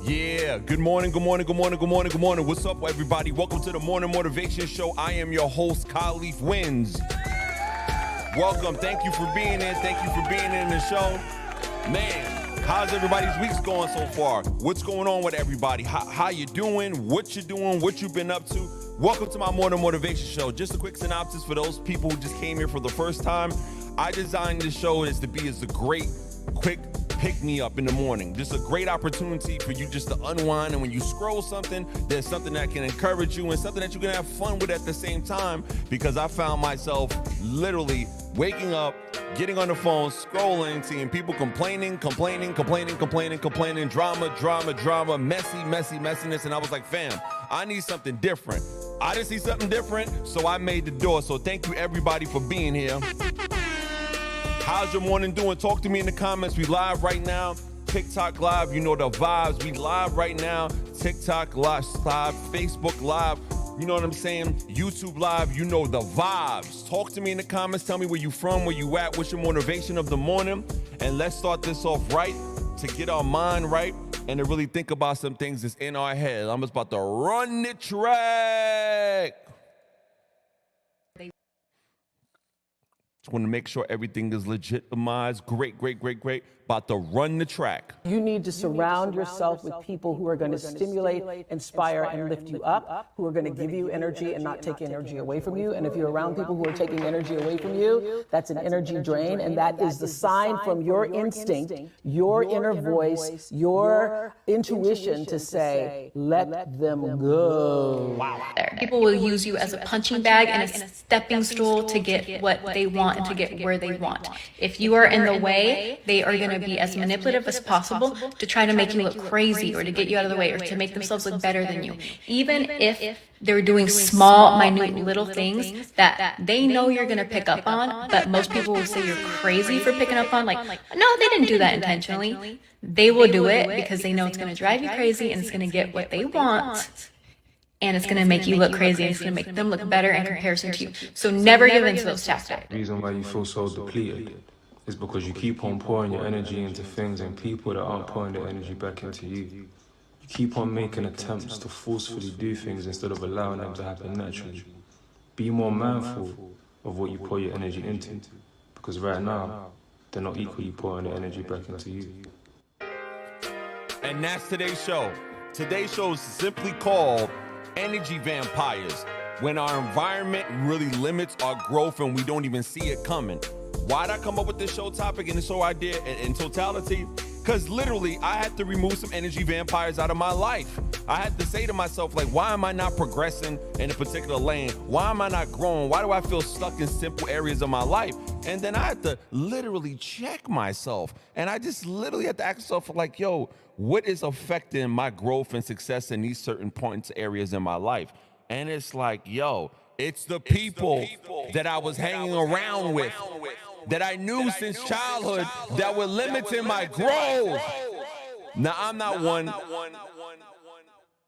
Yeah, good morning, good morning, good morning, good morning, good morning. What's up, everybody? Welcome to the Morning Motivation Show. I am your host, Khalif Wins. Welcome, thank you for being here. Thank you for being in the show. Man, how's everybody's weeks going so far? What's going on with everybody? How you doing? What you doing? What you been up to? Welcome to my Morning Motivation Show. Just a quick synopsis for those people who just came here for the first time. I designed this show as to be as a great, quick pick me up in the morning. Just a great opportunity for you just to unwind, and when you scroll something, there's something that can encourage you and something that you can have fun with at the same time, because I found myself literally waking up, getting on the phone, scrolling, seeing people complaining, drama, messiness, and I was like, fam, I need something different. I didn't see something different, so I made the door. So thank you everybody for being here. How's your morning doing? Talk to me in the comments. We live right now. TikTok live, you know the vibes. We live right now. TikTok live, Facebook live. You know what I'm saying? YouTube live, you know the vibes. Talk to me in the comments. Tell me where you from, where you at, what's your motivation of the morning. And let's start this off right to get our mind right and to really think about some things that's in our head. I'm just about to run the track. Just want to make sure everything is legitimized. Great. About to run the track. You need to surround yourself with people who are going to stimulate, inspire, and lift you up, who are going to give you energy and not take energy away from you. And if you're around people who are taking energy away from you, that's an energy drain. And that is the sign from your instinct, your inner voice, your intuition to say, let them go. Wow. People will use you as a punching bag and a stepping stool to get what they want and to get where they want. If you are in the way, they are going to be as manipulative as possible to try to make you look crazy or to get you out of the way or to make themselves look better than you. Even if they're doing small, minute, little things that they know you're going to pick up on, but most people will say you're crazy for picking up on. Like, no, they didn't do that intentionally. They will do it because they know it's going to drive you crazy and it's going to get what they want. And it's going to make you look crazy. And it's going to make them look better in comparison to you. So never give in to those tactics. The reason why you feel so depleted is because you keep on pouring your energy into things and people that aren't pouring their energy back into you. You keep on making attempts to forcefully do things instead of allowing them to happen naturally. Be more mindful of what you pour your energy into, because right now, they're not equally pouring their energy back into you. And that's today's show. Today's show is simply called Energy Vampires, when our environment really limits our growth and we don't even see it coming. Why'd I come up with this show topic and this whole idea in totality? Because literally, I had to remove some energy vampires out of my life. I had to say to myself, like, why am I not progressing in a particular lane? Why am I not growing? Why do I feel stuck in simple areas of my life? And then I had to literally check myself. And I just literally had to ask myself, like, yo, what is affecting my growth and success in these certain points, areas in my life? And it's like, yo, it's the people that I was hanging around with, that I knew since childhood that were limiting my growth. Now, I'm not one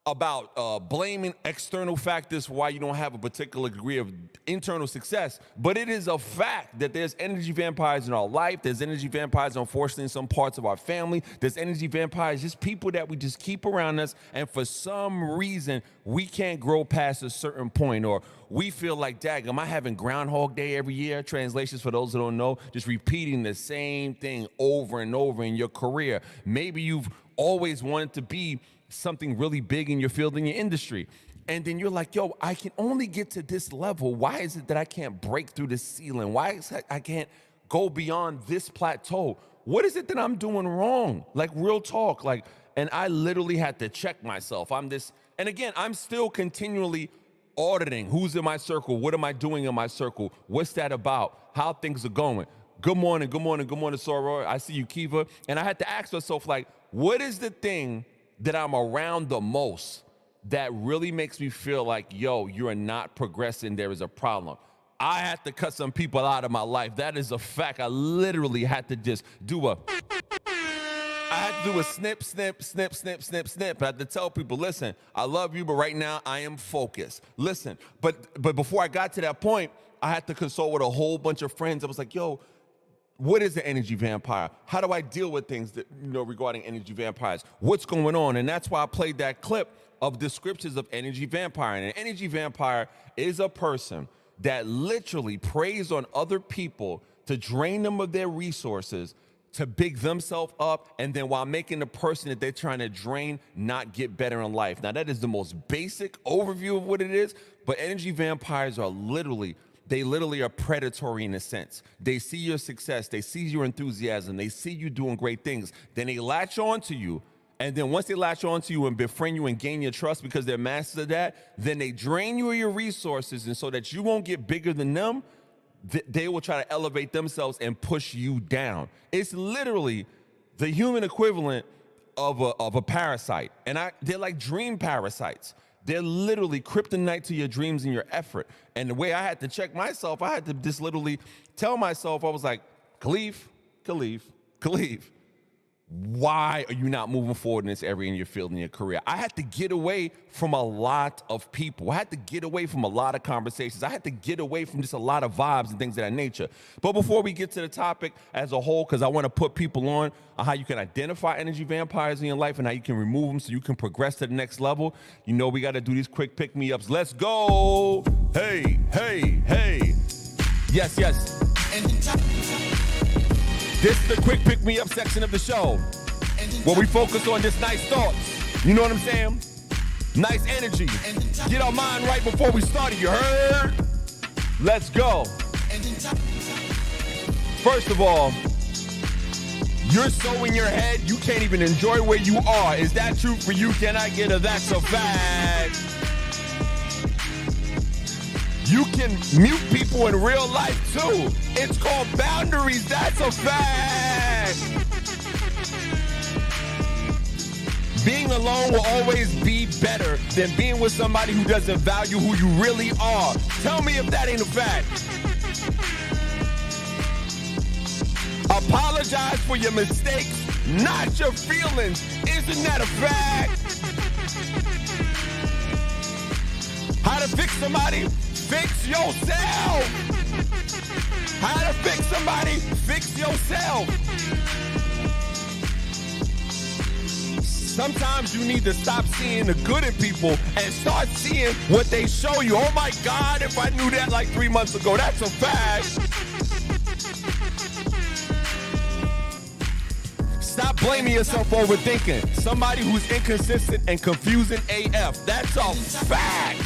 about blaming external factors for why you don't have a particular degree of internal success, but it is a fact that there's energy vampires in our life. There's energy vampires, unfortunately, in some parts of our family. There's energy vampires, just people that we just keep around us, and for some reason, we can't grow past a certain point, or we feel like, dag, am I having Groundhog Day every year? Translations for those who don't know, just repeating the same thing over and over in your career. Maybe you've always wanted to be something really big in your field, in your industry. And then you're like, yo, I can only get to this level. Why is it that I can't break through the ceiling? Why is it I can't go beyond this plateau? What is it that I'm doing wrong? Like, real talk. Like, and I literally had to check myself. And again, I'm still continually auditing who's in my circle. What am I doing in my circle? What's that about? How things are going? Good morning, Soror. I see you, Kiva. And I had to ask myself, like, what is the thing that I'm around the most that really makes me feel like, yo, you're not progressing, there is a problem? I had to cut some people out of my life. That is a fact. I literally had to just do a snip. I had to tell people, listen, I love you, but right now I am focused. Listen, but before I got to that point, I had to consult with a whole bunch of friends. I was like, yo, what is an energy vampire? How do I deal with things that, regarding energy vampires? What's going on? And that's why I played that clip of descriptions of energy vampire. And an energy vampire is a person that literally preys on other people to drain them of their resources, to big themselves up, and then while making the person that they're trying to drain not get better in life. Now, that is the most basic overview of what it is, but energy vampires are literally are predatory in a sense. They see your success, they see your enthusiasm, they see you doing great things, then they latch on to you. And then once they latch on to you and befriend you and gain your trust because they're masters of that, then they drain you of your resources, and so that you won't get bigger than them, they will try to elevate themselves and push you down. It's literally the human equivalent of a parasite. And they're like dream parasites. They're literally kryptonite to your dreams and your effort. And the way I had to check myself, I had to just literally tell myself, I was like, Khalif, why are you not moving forward in this area in your field, in your career? I had to get away from a lot of people. I had to get away from a lot of conversations. I had to get away from just a lot of vibes and things of that nature. But before we get to the topic as a whole, because I want to put people on how you can identify energy vampires in your life and how you can remove them so you can progress to the next level, we got to do these quick pick-me-ups. Let's go. Hey. Yes. This is the quick pick-me-up section of the show where we focus on just nice thoughts. You know what I'm saying? Nice energy. Get our mind right before we start it, you heard? Let's go. First of all, you're so in your head, you can't even enjoy where you are. Is that true for you? Can I get a that's a fact? You can mute people in real life too. It's called boundaries. That's a fact. Being alone will always be better than being with somebody who doesn't value who you really are. Tell me if that ain't a fact. Apologize for your mistakes, not your feelings. Isn't that a fact? How to fix somebody? Fix yourself. How to fix somebody? Fix yourself. Sometimes you need to stop seeing the good in people and start seeing what they show you. Oh my God, if I knew that like 3 months ago, that's a fact. Stop blaming yourself for overthinking. Somebody who's inconsistent and confusing AF. That's a fact.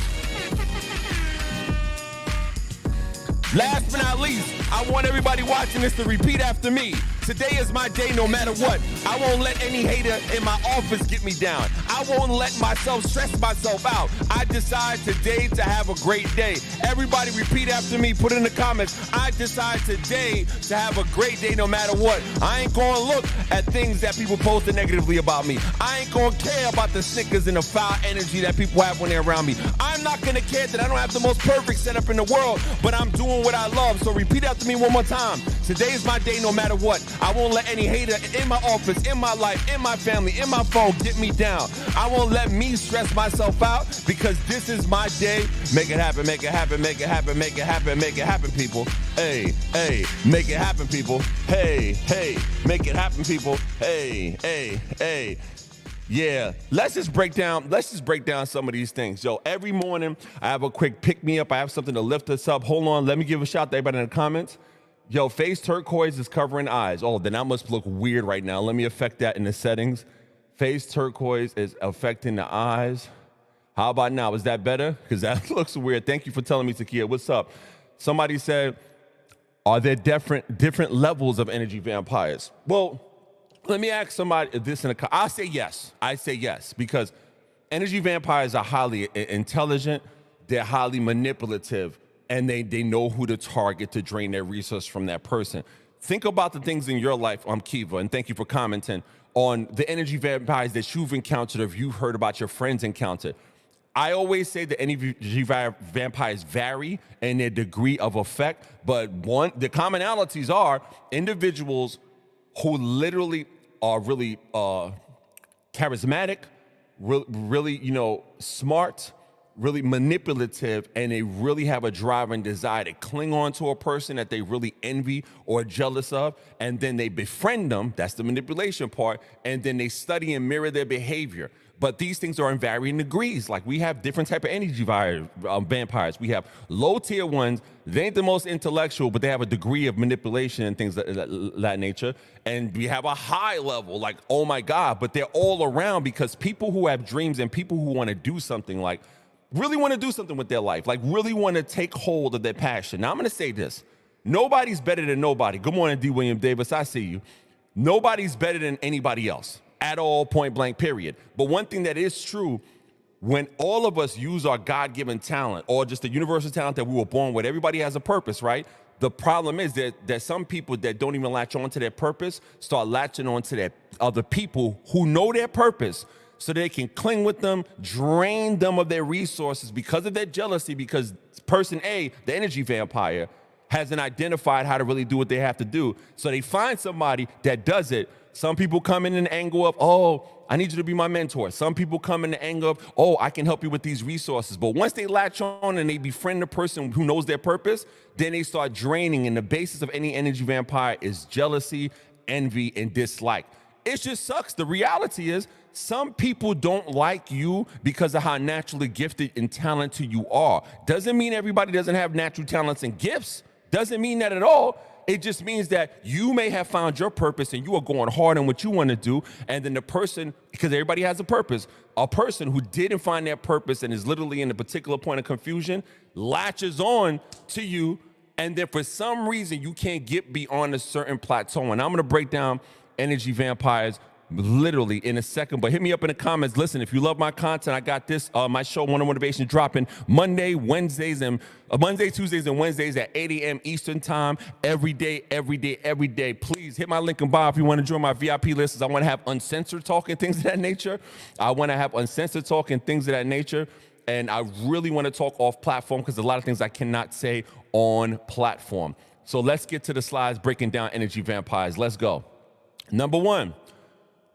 Last but not least, I want everybody watching this to repeat after me. Today is my day no matter what. I won't let any hater in my office get me down. I won't let myself stress myself out. I decide today to have a great day. Everybody repeat after me. Put in the comments. I decide today to have a great day no matter what. I ain't going to look at things that people posted negatively about me. I ain't going to care about the snickers and the foul energy that people have when they're around me. I'm not going to care that I don't have the most perfect setup in the world, but I'm doing what I love. So repeat after me one more time. Today is my day no matter what. I won't let any hater in my office, in my life, in my family, in my phone get me down. I won't let me stress myself out because this is my day. Make it happen, make it happen, make it happen, make it happen, make it happen, people. Hey, make it happen, people. Hey, make it happen, people. Hey. Yeah, let's just break down some of these things. Yo, every morning I have a quick pick me up. I have something to lift us up. Hold on, let me give a shout to everybody in the comments. Yo, Face Turquoise is covering eyes. Oh, then that must look weird right now. Let me affect that in the settings. Face Turquoise is affecting the eyes. How about now? Is that better? Because that looks weird. Thank you for telling me, Takia. What's up? Somebody said, are there different levels of energy vampires? Well, let me ask somebody this in a. I'll say yes. I say yes because energy vampires are highly intelligent. They're highly manipulative. And they know who to target to drain their resources from that person. Think about the things in your life, Kiva, and thank you for commenting on the energy vampires that you've encountered or you've heard about your friends encountered. I always say that energy vampires vary in their degree of effect, but the commonalities are individuals who literally are really charismatic, really, smart, really manipulative, and they really have a drive and desire to cling on to a person that they really envy or jealous of, and then they befriend them. That's the manipulation part. And then they study and mirror their behavior. But these things are in varying degrees. Like, we have different type of energy vampires. We have low tier ones. They ain't the most intellectual, but they have a degree of manipulation and things of that nature. And we have a high level, like, oh my God, but they're all around, because people who have dreams and people who want to do something, like really want to do something with their life, like really want to take hold of their passion. Now, I'm going to say this. Nobody's better than nobody. Good morning, D. William Davis. I see you. Nobody's better than anybody else at all, point blank, period. But one thing that is true, when all of us use our God-given talent, or just the universal talent that we were born with, everybody has a purpose, right? The problem is that some people that don't even latch on to their purpose start latching on to their other people who know their purpose, so they can cling with them, drain them of their resources because of their jealousy, because person A, the energy vampire, hasn't identified how to really do what they have to do. So they find somebody that does it. Some people come in an angle of, oh, I need you to be my mentor. Some people come in the angle of, oh, I can help you with these resources. But once they latch on and they befriend the person who knows their purpose, then they start draining. And the basis of any energy vampire is jealousy, envy, and dislike. It just sucks. The reality is, some people don't like you because of how naturally gifted and talented you are. Doesn't mean everybody doesn't have natural talents and gifts. Doesn't mean that at all. It just means that you may have found your purpose and you are going hard on what you want to do. And then the person, because everybody has a purpose, a person who didn't find their purpose and is literally in a particular point of confusion latches on to you. And then for some reason, you can't get beyond a certain plateau. And I'm going to break down energy vampires literally in a second, but hit me up in the comments. Listen, if you love my content, I got this, my show, One on Motivation, dropping Monday, Tuesdays, and Wednesdays at 8 a.m. Eastern time, every day. Please hit my link in bio if you want to join my VIP list. I want to have uncensored talk and things of that nature. And I really want to talk off platform, because a lot of things I cannot say on platform. So let's get to the slides breaking down energy vampires. Let's go. Number one,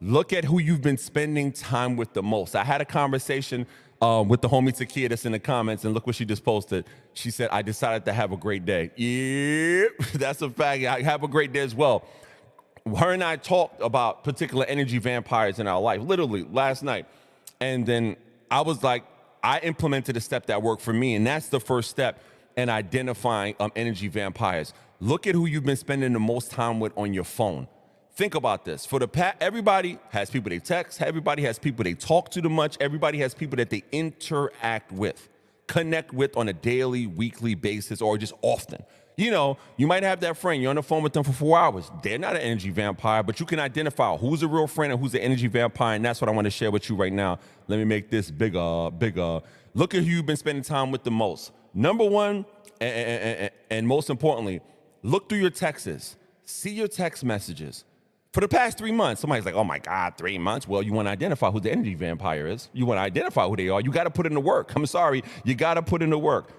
look at who you've been spending time with the most. I had a conversation with the homie Takia that's in the comments, and look what she just posted. She said, I decided to have a great day. Yep, that's a fact. I have a great day as well. Her and I talked about particular energy vampires in our life, literally last night. And then I was like, I implemented a step that worked for me, and that's the first step in identifying energy vampires. Look at who you've been spending the most time with on your phone. Think about this. For the past, everybody has people they text. Everybody has people they talk to too much. Everybody has people that they interact with, connect with on a daily, weekly basis, or just often. You know, you might have that friend. You're on the phone with them for 4 hours. They're not an energy vampire, but you can identify who's a real friend and who's an energy vampire, and that's what I want to share with you right now. Let me make this bigger. Look at who you've been spending time with the most. Number one, and most importantly, look through your texts. See your text messages. For the past 3 months, somebody's like, oh my God, 3 months? Well, you want to identify who the energy vampire is. You want to identify who they are. You got to put in the work. I'm sorry. You got to put in the work.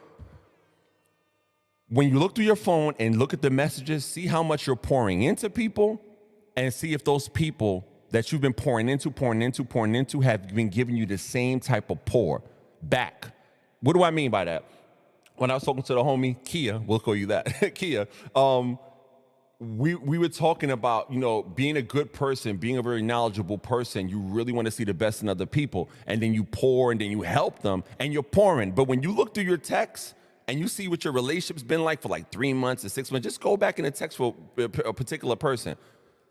When you look through your phone and look at the messages, see how much you're pouring into people, and see if those people that you've been pouring into have been giving you the same type of pour back. What do I mean by that? When I was talking to the homie, Kia, we'll call you that, Kia, we were talking about, you know, being a good person, being a very knowledgeable person. You really want to see the best in other people, and then you pour, and then you help them, and you're pouring. But when you look through your texts and you see what your relationship's been like for like 3 months or 6 months, just go back in the text for a particular person.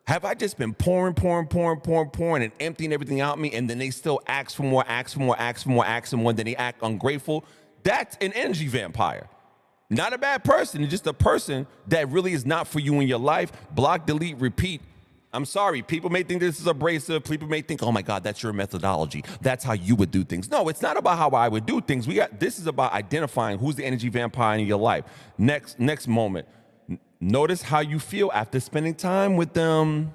Have I just been pouring and emptying everything out me, and then they still ask for more, then they act ungrateful? That's an energy vampire. Not a bad person, it's just a person that really is not for you in your life. Block, delete, repeat. I'm sorry, people may think this is abrasive. People may think, oh my God, that's your methodology. That's how you would do things. No, it's not about how I would do things. This is about identifying who's the energy vampire in your life. Next moment. Notice how you feel after spending time with them.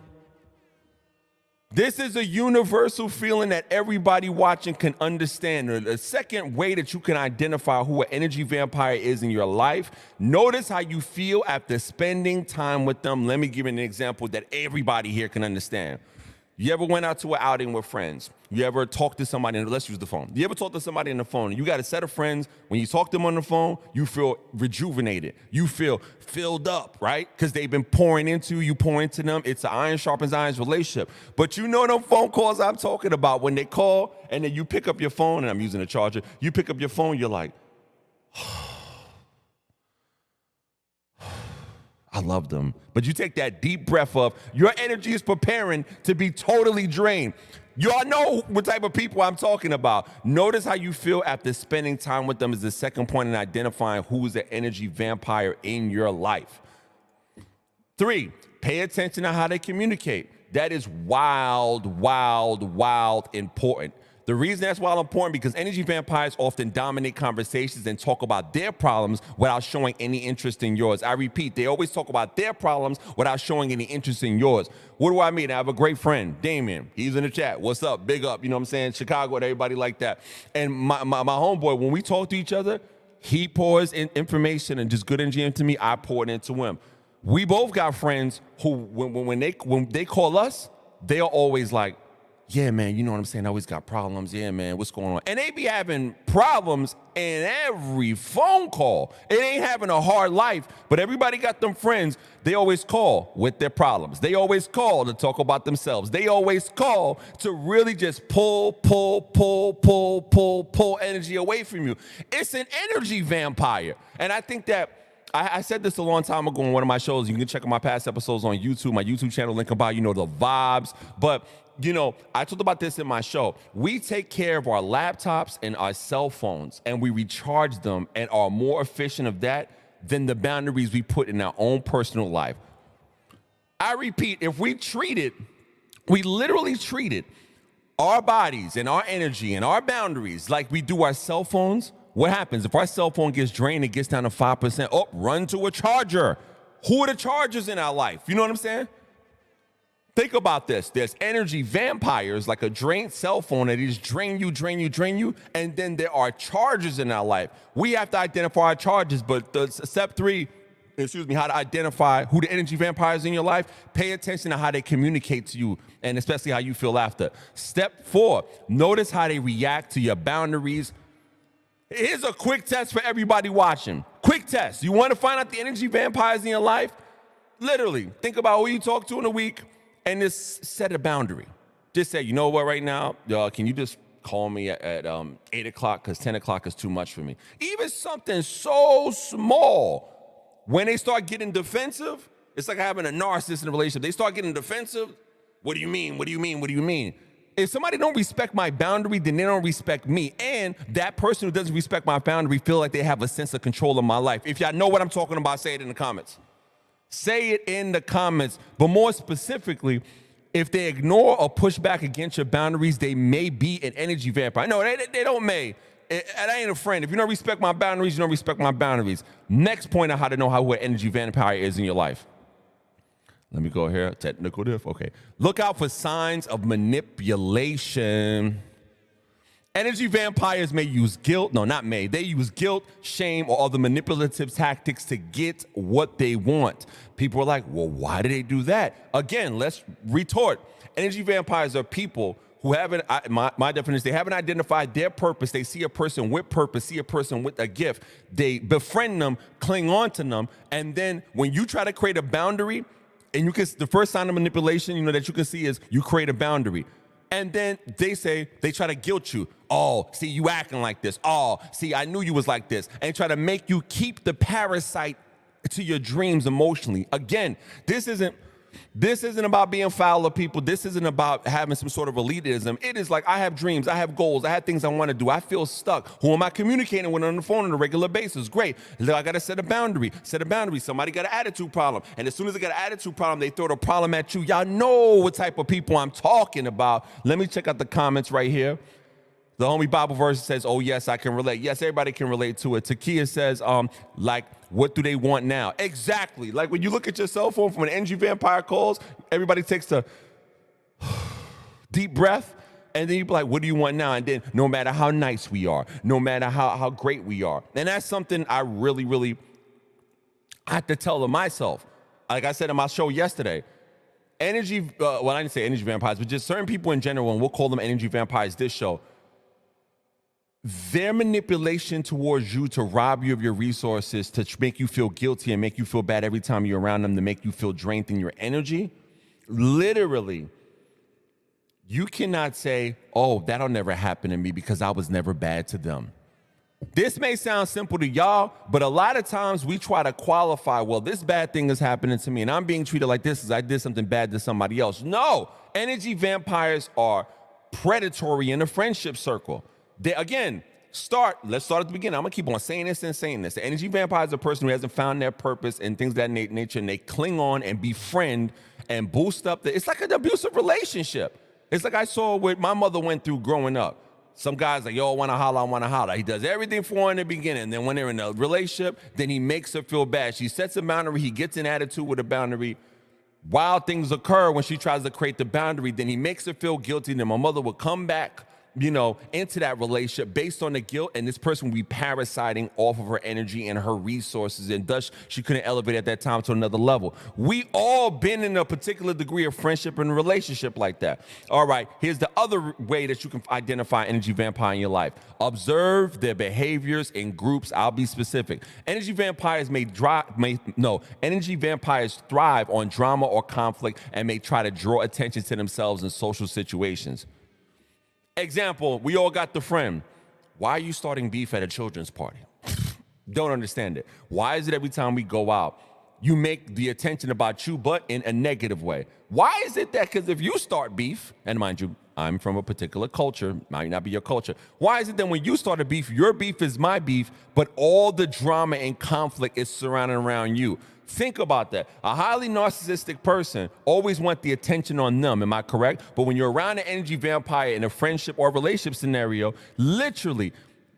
This is a universal feeling that everybody watching can understand. The second way that you can identify who an energy vampire is in your life, notice how you feel after spending time with them. Let me give you an example that everybody here can understand. You ever went out to an outing with friends? You ever talked to somebody, let's use the phone. You ever talk to somebody on the phone? You got a set of friends. When you talk to them on the phone, you feel rejuvenated. You feel filled up, right? Because they've been pouring into you, pouring into them. It's an iron sharpens iron relationship. But you know them phone calls I'm talking about when they call and then you pick up your phone, and I'm using a charger. You pick up your phone, you're like, I love them. But you take that deep breath of, your energy is preparing to be totally drained. Y'all know what type of people I'm talking about. Notice how you feel after spending time with them is the second point in identifying who is the energy vampire in your life. 3, pay attention to how they communicate. That is wild important. The reason that's wild important because energy vampires often dominate conversations and talk about their problems without showing any interest in yours. I repeat, they always talk about their problems without showing any interest in yours. What do I mean? I have a great friend, Damien. He's in the chat. What's up? Big up. You know what I'm saying? Chicago and everybody like that. And my homeboy, when we talk to each other, he pours in information and just good energy into me. I pour it into him. We both got friends who, when they call us, they are always like, yeah, man, you know what I'm saying? I always got problems. Yeah, man, what's going on? And they be having problems in every phone call. It ain't having a hard life, but everybody got them friends. They always call with their problems. They always call to talk about themselves. They always call to really just pull energy away from you. It's an energy vampire. And I think that I said this a long time ago on one of my shows. You can check out my past episodes on YouTube, my YouTube channel, link about, you know, the vibes. But, you know, I talked about this in my show. We take care of our laptops and our cell phones, and we recharge them and are more efficient of that than the boundaries we put in our own personal life. I repeat, if we literally treated our bodies and our energy and our boundaries like we do our cell phones, what happens? If our cell phone gets drained, it gets down to 5%, oh, run to a charger. Who are the chargers in our life? You know what I'm saying? Think about this. There's energy vampires, like a drained cell phone that just drain you. And then there are chargers in our life. We have to identify our chargers, but the step 3, how to identify who the energy vampires in your life, pay attention to how they communicate to you and especially how you feel after. Step 4, notice how they react to your boundaries. Here's a quick test for everybody watching. Quick test. You want to find out the energy vampires in your life? Literally, think about who you talk to in a week and just set a boundary. Just say, you know what, right now, can you just call me at 8 o'clock because 10 o'clock is too much for me. Even something so small, when they start getting defensive, it's like having a narcissist in a relationship. They start getting defensive. What do you mean? What do you mean? What do you mean? If somebody don't respect my boundary, then they don't respect me. And that person who doesn't respect my boundary feel like they have a sense of control of my life. If y'all know what I'm talking about, say it in the comments. Say it in the comments. But more specifically, if they ignore or push back against your boundaries, they may be an energy vampire. No, they don't may. And I ain't a friend. If you don't respect my boundaries, you don't respect my boundaries. Next point on how to know who an energy vampire is in your life. Let me go here. Technical diff. Okay. Look out for signs of manipulation. Energy vampires may use guilt. No, not may. They use guilt, shame, or other manipulative tactics to get what they want. People are like, well, why do they do that? Again, let's retort. Energy vampires are people who haven't, my definition, they haven't identified their purpose. They see a person with purpose, see a person with a gift. They befriend them, cling on to them. And then when you try to create a boundary, and the first sign of manipulation, that you can see is you create a boundary. And then they try to guilt you. Oh, see, you acting like this. Oh, see, I knew you was like this. And try to make you keep the parasite to your dreams emotionally. Again, this isn't about being foul of people. This isn't about having some sort of elitism. It is like, I have dreams, I have goals, I have things I want to do. I feel stuck. Who am I communicating with on the phone on a regular basis? Great. I got to set a boundary. Somebody got an attitude problem. And as soon as they got an attitude problem, they throw the problem at you. Y'all know what type of people I'm talking about. Let me check out the comments right here. The homie Bible verse says, oh, yes, I can relate. Yes, everybody can relate to it. Takia says, what do they want now? Exactly. Like when you look at your cell phone from an energy vampire calls, everybody takes a deep breath, and then you be like, what do you want now? And then no matter how nice we are, no matter how great we are. And that's something I really, I have to tell myself. Like I said in my show yesterday, energy, well, I didn't say energy vampires, but just certain people in general, and we'll call them energy vampires this show, their manipulation towards you to rob you of your resources, to make you feel guilty and make you feel bad every time you're around them, to make you feel drained in your energy, literally, you cannot say, oh, that'll never happen to me because I was never bad to them. This may sound simple to y'all, but a lot of times we try to qualify, well, this bad thing is happening to me and I'm being treated like this because I did something bad to somebody else. No, energy vampires are predatory in a friendship circle. They, again, let's start at the beginning. I'm gonna keep on saying this and saying this. The energy vampire is a person who hasn't found their purpose and things of that nature, and they cling on and befriend and boost up. It's like an abusive relationship. It's like I saw what my mother went through growing up. Some guys like, yo, I wanna holler. He does everything for her in the beginning. Then when they're in a relationship, then he makes her feel bad. She sets a boundary, he gets an attitude with a boundary. Wild things occur when she tries to create the boundary, then he makes her feel guilty. Then my mother would come back, into that relationship based on the guilt, and this person would be parasiting off of her energy and her resources, and thus she couldn't elevate at that time to another level. We all been in a particular degree of friendship and relationship like that. All right, here's the other way that you can identify energy vampire in your life. Observe their behaviors in groups. I'll be specific. Energy vampires energy vampires thrive on drama or conflict and may try to draw attention to themselves in social situations. Example, we all got the friend. Why are you starting beef at a children's party? Don't understand it. Why is it every time we go out, you make the attention about you, but in a negative way? Why is it that, because if you start beef, and mind you, I'm from a particular culture, might not be your culture. Why is it that when you start a beef, your beef is my beef, but all the drama and conflict is surrounding around you? Think about that. A highly narcissistic person always wants the attention on them, am I correct? But when you're around an energy vampire in a friendship or relationship scenario, literally,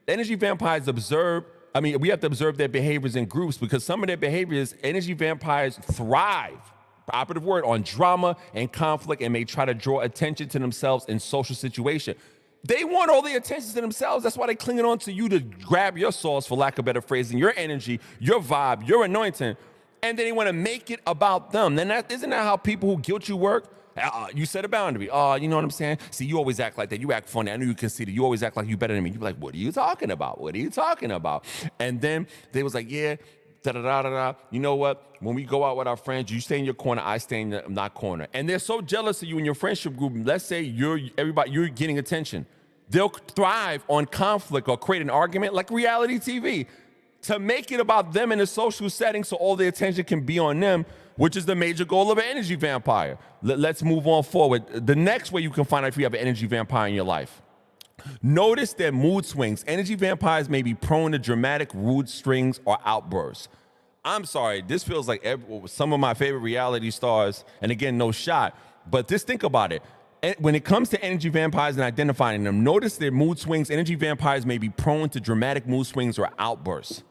energy vampires we have to observe their behaviors in groups, because some of their behaviors, energy vampires thrive, operative word, on drama and conflict, and may try to draw attention to themselves in social situations. They want all the attention to themselves. That's why they're clinging on to you to grab your sauce, for lack of better phrasing, your energy, your vibe, your anointing. And then they want to make it about them. Then isn't that how people who guilt you work? You set a boundary. You know what I'm saying? See, you always act like that. You act funny. I know you conceited. You always act like you better than me. You be like, what are you talking about? What are you talking about? And then they was like, yeah, da-da-da-da-da. You know what? When we go out with our friends, you stay in your corner, I stay in my corner. And they're so jealous of you in your friendship group. Let's say you're getting attention. They'll thrive on conflict or create an argument like reality TV, to make it about them in a social setting so all the attention can be on them, which is the major goal of an energy vampire. Let's move on forward. The next way you can find out if you have an energy vampire in your life. Notice their mood swings. Energy vampires may be prone to dramatic mood swings or outbursts. I'm sorry, this feels like some of my favorite reality stars, and again, no shot, but just think about it. When it comes to energy vampires and identifying them, notice their mood swings. Energy vampires may be prone to dramatic mood swings or outbursts.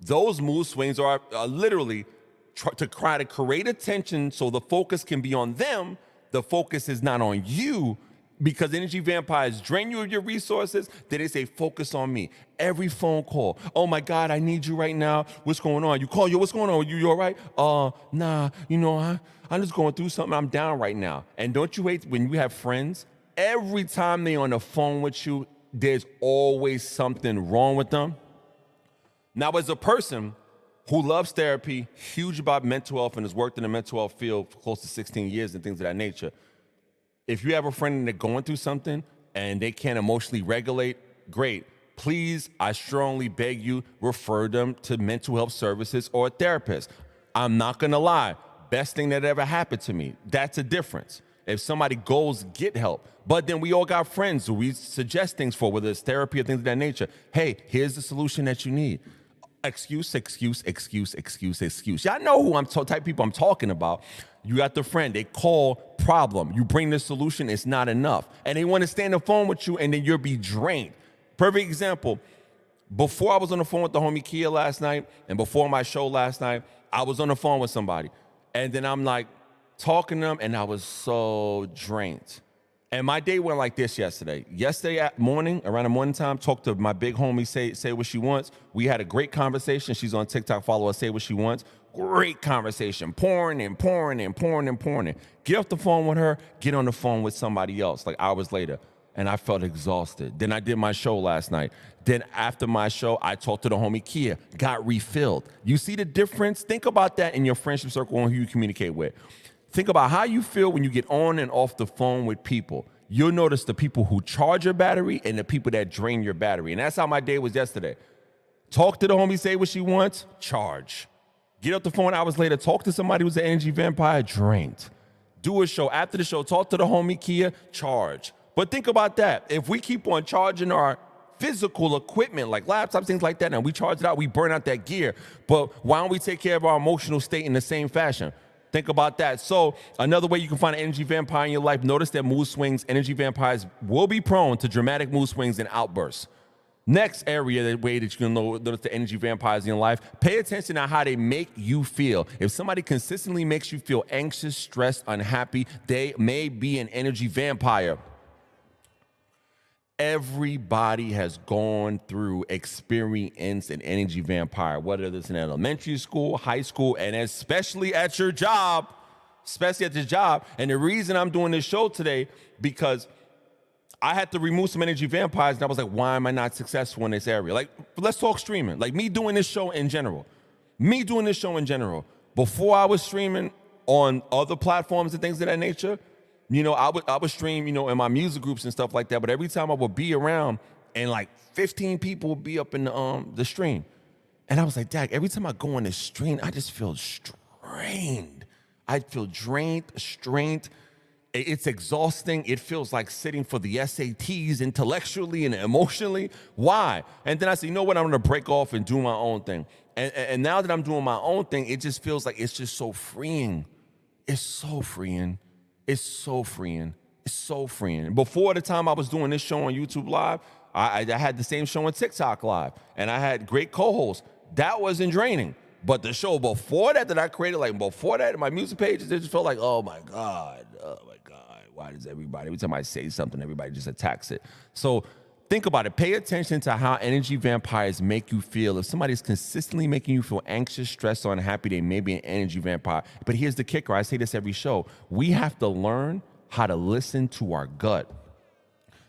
Those mood swings are literally to try to create attention so the focus can be on them. The focus is not on you, because energy vampires drain you of your resources. Then they say, focus on me. Every phone call, oh my God, I need you right now. What's going on? You call, yo, what's going on? You all right? Nah, I'm just going through something. I'm down right now. And don't you hate when you have friends, every time they're on the phone with you, there's always something wrong with them? Now, as a person who loves therapy, huge about mental health, and has worked in the mental health field for close to 16 years and things of that nature, if you have a friend and they're going through something and they can't emotionally regulate, great. Please, I strongly beg you, refer them to mental health services or a therapist. I'm not gonna lie, best thing that ever happened to me. That's a difference. If somebody goes, get help. But then we all got friends who we suggest things for, whether it's therapy or things of that nature. Hey, here's the solution that you need. Excuse. Y'all know who type of people I'm talking about. You got the friend, they call, problem. You bring the solution, it's not enough. And they want to stay on the phone with you, and then you'll be drained. Perfect example. Before I was on the phone with the homie Kia last night, and before my show last night, I was on the phone with somebody. And then I'm like talking to them, and I was so drained. And my day went like this yesterday. Yesterday morning, around the morning time, talked to my big homie, Say What She Wants. We had a great conversation. She's on TikTok, follow her, Say What She Wants. Great conversation, pouring and pouring and pouring and pouring. Get off the phone with her, get on the phone with somebody else, like hours later. And I felt exhausted. Then I did my show last night. Then after my show, I talked to the homie Kia, got refilled. You see the difference? Think about that in your friendship circle and who you communicate with. Think about how you feel when you get on and off the phone with people. You'll notice the people who charge your battery and the people that drain your battery. And that's how my day was yesterday. Talk to the homie, say what she wants, charge. Get off the phone hours later, talk to somebody who's an energy vampire, drained. Do a show. After the show, talk to the homie Kia, charge. But think about that. If we keep on charging our physical equipment like laptops, things like that, and we charge it out, we burn out that gear. But why don't we take care of our emotional state in the same fashion? Think about that. So another way you can find an energy vampire in your life, notice that mood swings, energy vampires will be prone to dramatic mood swings and outbursts. Next area, the way that you can notice the energy vampires in your life, pay attention to how they make you feel. If somebody consistently makes you feel anxious, stressed, unhappy, they may be an energy vampire. Everybody has gone through, experienced an energy vampire, whether it's in elementary school, high school, and especially at your job. And the reason I'm doing this show today, because I had to remove some energy vampires, and I was like, why am I not successful in this area? Like, let's talk streaming. Like me doing this show in general. Before I was streaming on other platforms and things of that nature, you know, I would stream, you know, in my music groups and stuff like that. But every time I would be around, and like 15 people would be up in the stream, and I was like, Dag, every time I go on this stream, I just feel strained. I feel drained, strained. It's exhausting. It feels like sitting for the SATs intellectually and emotionally. Why? And then I said, you know what? I'm going to break off and do my own thing. And now that I'm doing my own thing, it just feels like it's just so freeing. It's so freeing. It's so freeing. It's so freeing. Before the time I was doing this show on YouTube Live, I had the same show on TikTok Live, and I had great co-hosts. That wasn't draining. But the show before that I created, like before that, my music pages, it just felt like, oh my God, why does every time I say something, everybody just attacks it? So think about it. Pay attention to how energy vampires make you feel. If somebody's consistently making you feel anxious, stressed, or unhappy, they may be an energy vampire. But here's the kicker. I say this every show. We have to learn how to listen to our gut.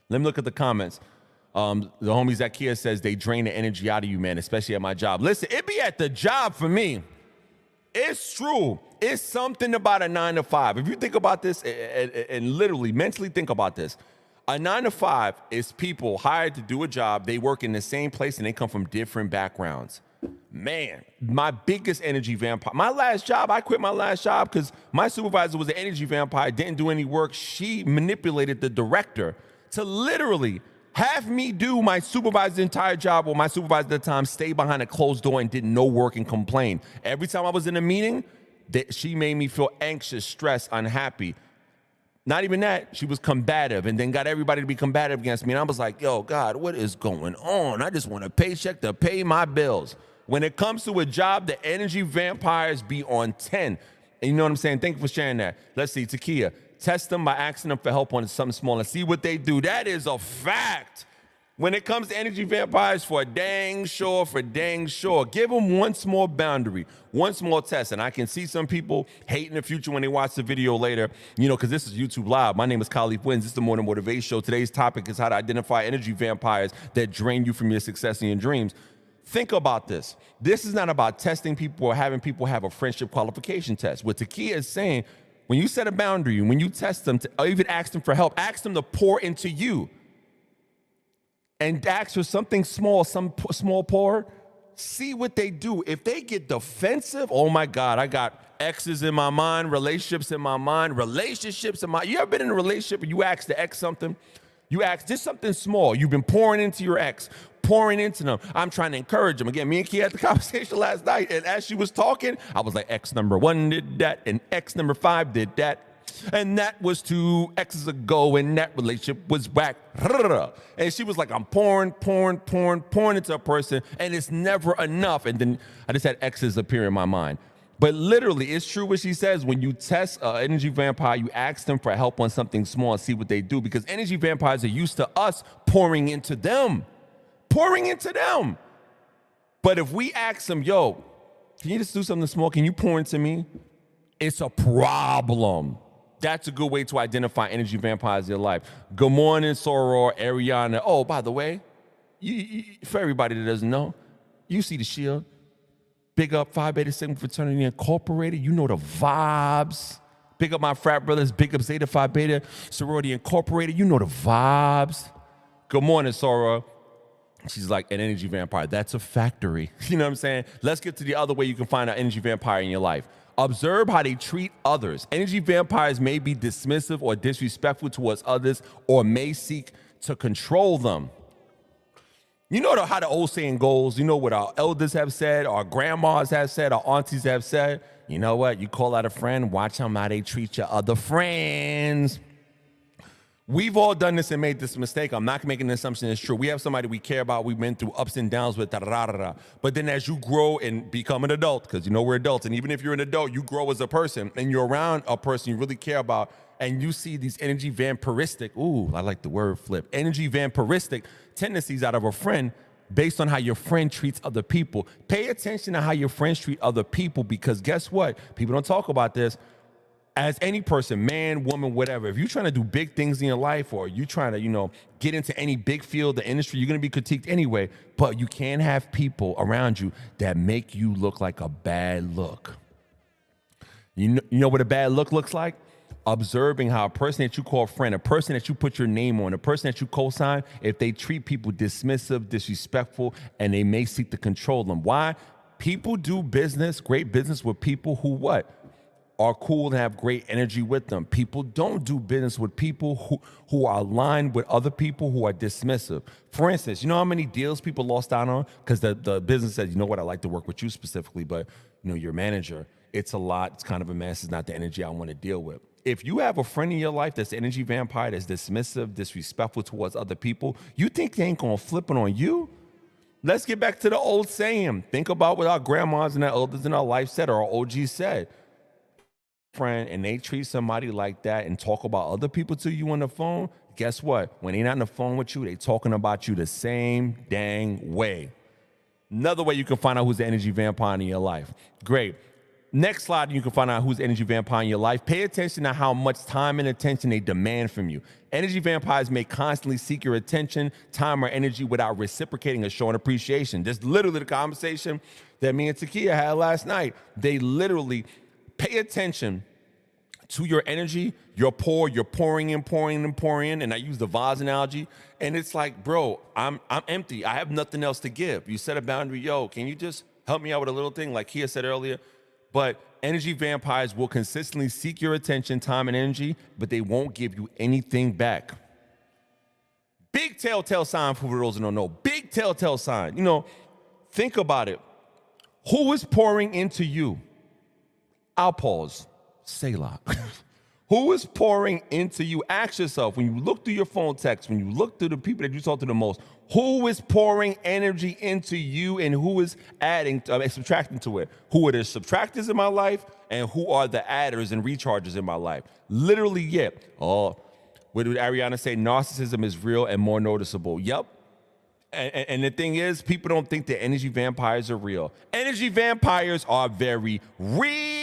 Let me look at the comments. The homie Zakia says they drain the energy out of you, man, especially at my job. Listen, it be at the job for me. It's true. It's something about a 9 to 5. If you think about this and literally mentally think about this, a 9 to 5 is people hired to do a job. They work in the same place and they come from different backgrounds. Man, my biggest energy vampire. My last job, I quit my last job because my supervisor was an energy vampire, didn't do any work. She manipulated the director to literally have me do my supervisor's entire job, while my supervisor at the time stayed behind a closed door and did no work and complained. Every time I was in a meeting, she made me feel anxious, stressed, unhappy. Not even that, she was combative and then got everybody to be combative against me. And I was like, yo, God, what is going on? I just want a paycheck to pay my bills. When it comes to a job, the energy vampires be on 10. And you know what I'm saying? Thank you for sharing that. Let's see, Takia. Test them by asking them for help on something small and see what they do. That is a fact. When it comes to energy vampires, for dang sure. Give them one small boundary, one small test. And I can see some people hate in the future when they watch the video later, you know, because this is YouTube Live. My name is Khalif Wins. This is the Morning Motivation Show. Today's topic is how to identify energy vampires that drain you from your success and your dreams. Think about this. This is not about testing people or having people have a friendship qualification test. What Takia is saying, when you set a boundary, when you test them, or even ask them for help, ask them to pour into you. And ask for something small, some small pour. See what they do. If they get defensive, oh my God, I got exes in my mind, relationships in my mind, You ever been in a relationship and you ask the ex something? You ask just something small. You've been pouring into your ex, pouring into them. I'm trying to encourage them. Again, me and Kia had the conversation last night, and as she was talking, I was like, ex number 1 did that, and ex number 5 did that. And that was 2 exes ago, and that relationship was whack. And she was like, I'm pouring into a person, and it's never enough. And then I just had exes appear in my mind. But literally, it's true what she says. When you test an energy vampire, you ask them for help on something small and see what they do. Because energy vampires are used to us pouring into them. But if we ask them, yo, Can you just do something small? Can you pour into me? It's a problem. That's a good way to identify energy vampires in your life. Good morning, Soror, Ariana. Oh, by the way, for everybody that doesn't know, you see the shield. Big up Phi Beta Sigma Fraternity Incorporated. You know the vibes. Big up my frat brothers. Big up Zeta Phi Beta Sorority Incorporated. You know the vibes. Good morning, Soror. She's like, an energy vampire. That's a factory. You know what I'm saying? Let's get to the other way you can find an energy vampire in your life. Observe how they treat others. Energy vampires may be dismissive or disrespectful towards others or may seek to control them. You know how the old saying goes. You know what our elders have said, our grandmas have said, our aunties have said. You know what? You call out a friend, watch how they treat your other friends. We've all done this and made this mistake. I'm not making an assumption it's true. We have somebody we care about. We've been through ups and downs with da-da-da-da-da. But then as you grow and become an adult, because you know we're adults, and even if you're an adult, you grow as a person, and you're around a person you really care about, and you see these energy vampiristic, ooh, I like the word flip, energy vampiristic tendencies out of a friend based on how your friend treats other people. Pay attention to how your friends treat other people, because guess what? People don't talk about this. As any person, man, woman, whatever, if you're trying to do big things in your life or you're trying to, get into any big field, the industry, you're going to be critiqued anyway. But you can't have people around you that make you look like a bad look. You know what a bad look looks like? Observing how a person that you call a friend, a person that you put your name on, a person that you co-sign, if they treat people dismissive, disrespectful, and they may seek to control them. Why? People do business, great business with people who what? Are cool and have great energy with them. People don't do business with people who are aligned with other people who are dismissive. For instance, you know how many deals people lost out on? Because the business said, you know what, I'd like to work with you specifically, but your manager, it's a lot, it's kind of a mess, it's not the energy I want to deal with. If you have a friend in your life that's an energy vampire, that's dismissive, disrespectful towards other people, you think they ain't gonna flip it on you? Let's get back to the old saying. Think about what our grandmas and our elders in our life said, or our OGs said. Friend, and they treat somebody like that and talk about other people to you on the phone, guess what? When they're not on the phone with you, they talking about you the same dang way. Another way you can find out who's the energy vampire in your life. Great. Next slide, you can find out who's the energy vampire in your life. Pay attention to how much time and attention they demand from you. Energy vampires may constantly seek your attention, time, or energy without reciprocating or showing appreciation. That's literally the conversation that me and Takia had last night. They literally pay attention to your energy, you're pouring in, and I use the vase analogy, and it's like, bro, I'm empty. I have nothing else to give. You set a boundary, can you just help me out with a little thing, like Kia said earlier? But energy vampires will consistently seek your attention, time, and energy, but they won't give you anything back. Big telltale sign for those who don't know. Big telltale sign. Think about it. Who is pouring into you? I'll pause. Selah. Who is pouring into you? Ask yourself, when you look through your phone text, when you look through the people that you talk to the most, who is pouring energy into you and who is subtracting to it? Who are the subtractors in my life and who are the adders and rechargers in my life? Literally, yeah. Oh, what did Ariana say? Narcissism is real and more noticeable. Yep. And the thing is, people don't think that energy vampires are real. Energy vampires are very real.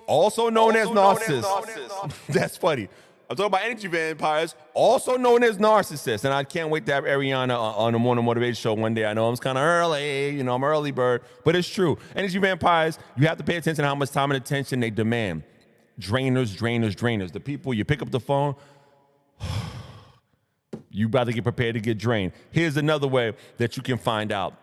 Also known as narcissists. That's funny. I'm talking about energy vampires, also known as narcissists. And I can't wait to have Ariana on the Morning Motivation Show one day. I know I'm kind of early, I'm early bird, but it's true. Energy vampires, you have to pay attention to how much time and attention they demand. Drainers. The people, you pick up the phone, you about to get prepared to get drained. Here's another way that you can find out.